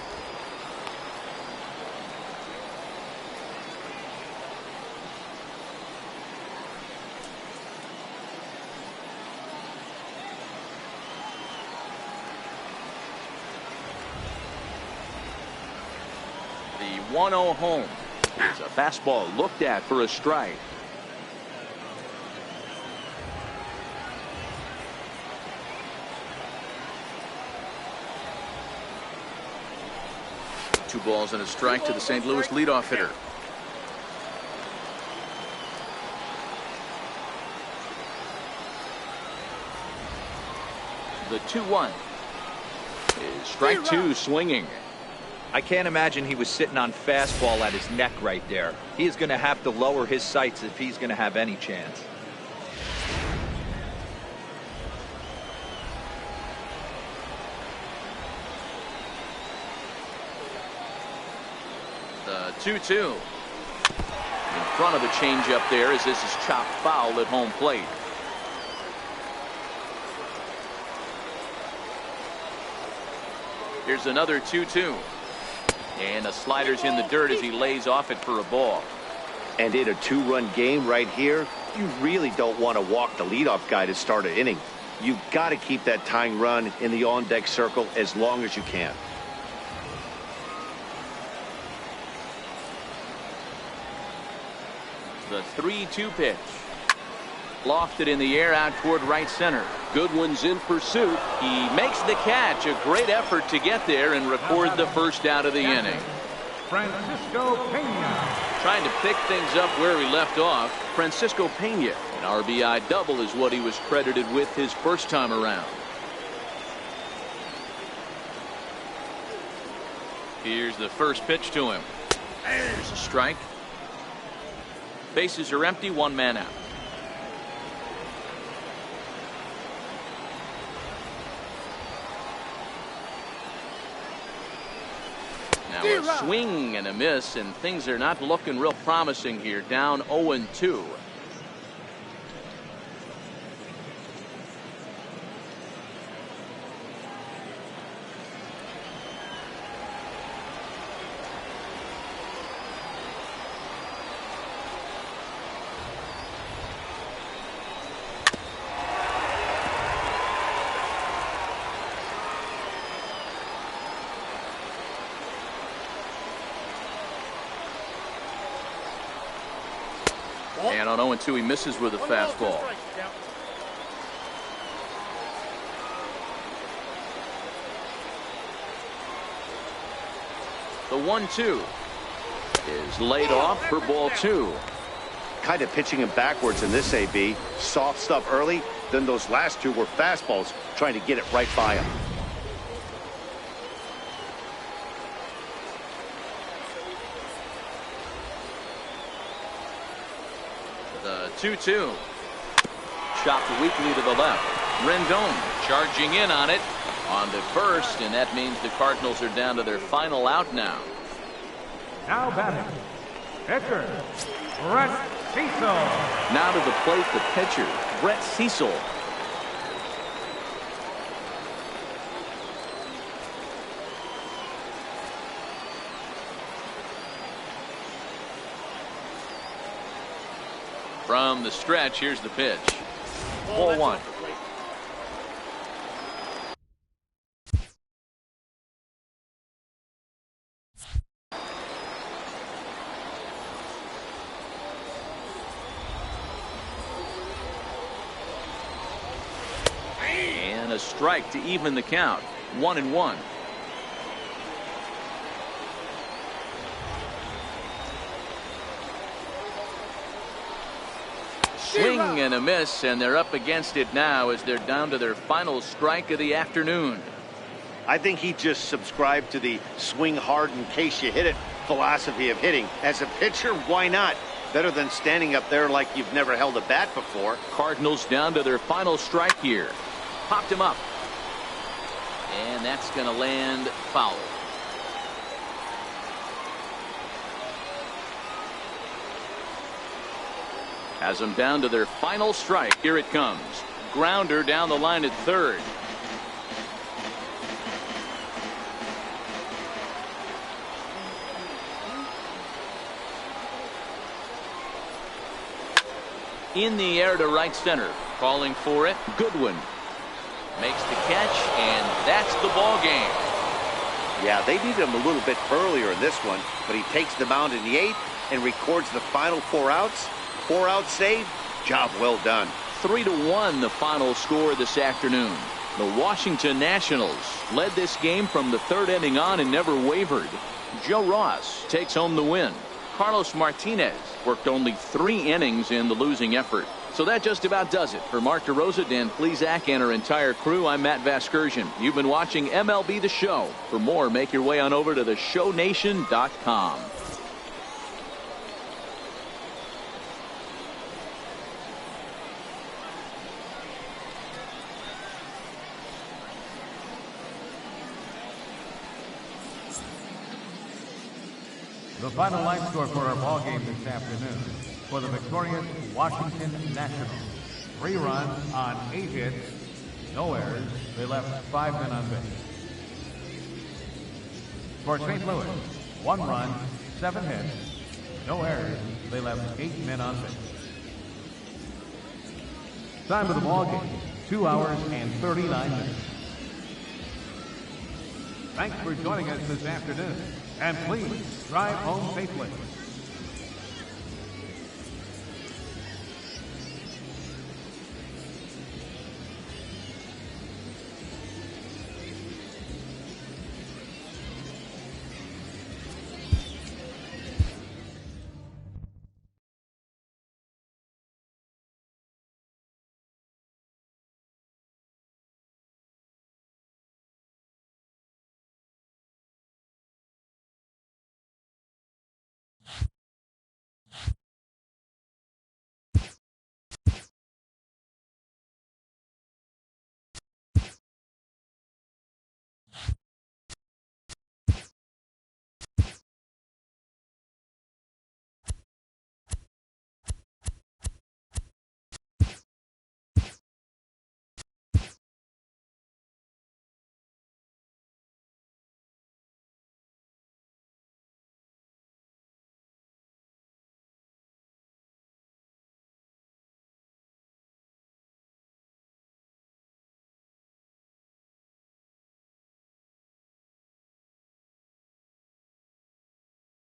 Speaker 4: The 1-0 home is a fastball looked at for a strike. Two balls and a strike to the St. Louis leadoff hitter. The 2-1 is strike two swinging.
Speaker 6: I can't imagine he was sitting on fastball at his neck right there. He is going to have to lower his sights if he's going to have any chance.
Speaker 4: The 2-2 in front of the changeup there as this is chopped foul at home plate. Here's another 2-2. And the slider's in the dirt as he lays off it for a ball.
Speaker 5: And in a two-run game right here, you really don't want to walk the leadoff guy to start an inning. You've got to keep that tying run in the on-deck circle as long as you can.
Speaker 4: The 3-2 pitch. Lofted in the air out toward right center. Goodwin's in pursuit. He makes the catch. A great effort to get there and record the first out of the inning.
Speaker 8: Francisco Pena.
Speaker 4: Trying to pick things up where he left off. Francisco Pena. An RBI double is what he was credited with his first time around. Here's the first pitch to him. There's a strike. Bases are empty, one man out. Now a swing and a miss, and things are not looking real promising here. Down 0-2. And on 0-2, he misses with a fastball. The 1-2 is laid off for ball two.
Speaker 5: Kind of pitching him backwards in this AB. Soft stuff early, then those last two were fastballs trying to get it right by him.
Speaker 4: The 2-2. Chopped weakly to the left. Rendon charging in on it. On to first, and that means the Cardinals are down to their final out now.
Speaker 8: Now batting, pitcher, Brett Cecil.
Speaker 4: Now to the plate, the pitcher, Brett Cecil. From the stretch, here's the pitch. Ball one. And a strike to even the count. 1-1. Swing and a miss, and they're up against it now as they're down to their final strike of the afternoon.
Speaker 5: I think he just subscribed to the swing hard in case you hit it philosophy of hitting. As a pitcher, why not? Better than standing up there like you've never held a bat before.
Speaker 4: Cardinals down to their final strike here. Popped him up. And that's going to land foul. Has them down to their final strike. Here it comes. Grounder down the line at third. In the air to right center. Calling for it. Goodwin makes the catch, and that's the ball game.
Speaker 5: Yeah, they needed him a little bit earlier in this one, but he takes the mound in the 8th and records the final 4 outs. 4 out save. Job well done.
Speaker 4: 3-1 the final score this afternoon. The Washington Nationals led this game from the 3rd inning on and never wavered. Joe Ross takes home the win. Carlos Martinez worked only 3 innings in the losing effort. So that just about does it. For Mark DeRosa, Dan Plesac, and our entire crew, I'm Matt Vasgersian. You've been watching MLB The Show. For more, make your way on over to theshownation.com.
Speaker 8: The final line score for our ball game this afternoon. For the victorious Washington Nationals, 3 runs on 8 hits, no errors. They left 5 men on base. For St. Louis, 1 run, 7 hits, no errors. They left 8 men on base. Time of the ball game, 2 hours and 39 minutes. Thanks for joining us this afternoon, and please drive home safely.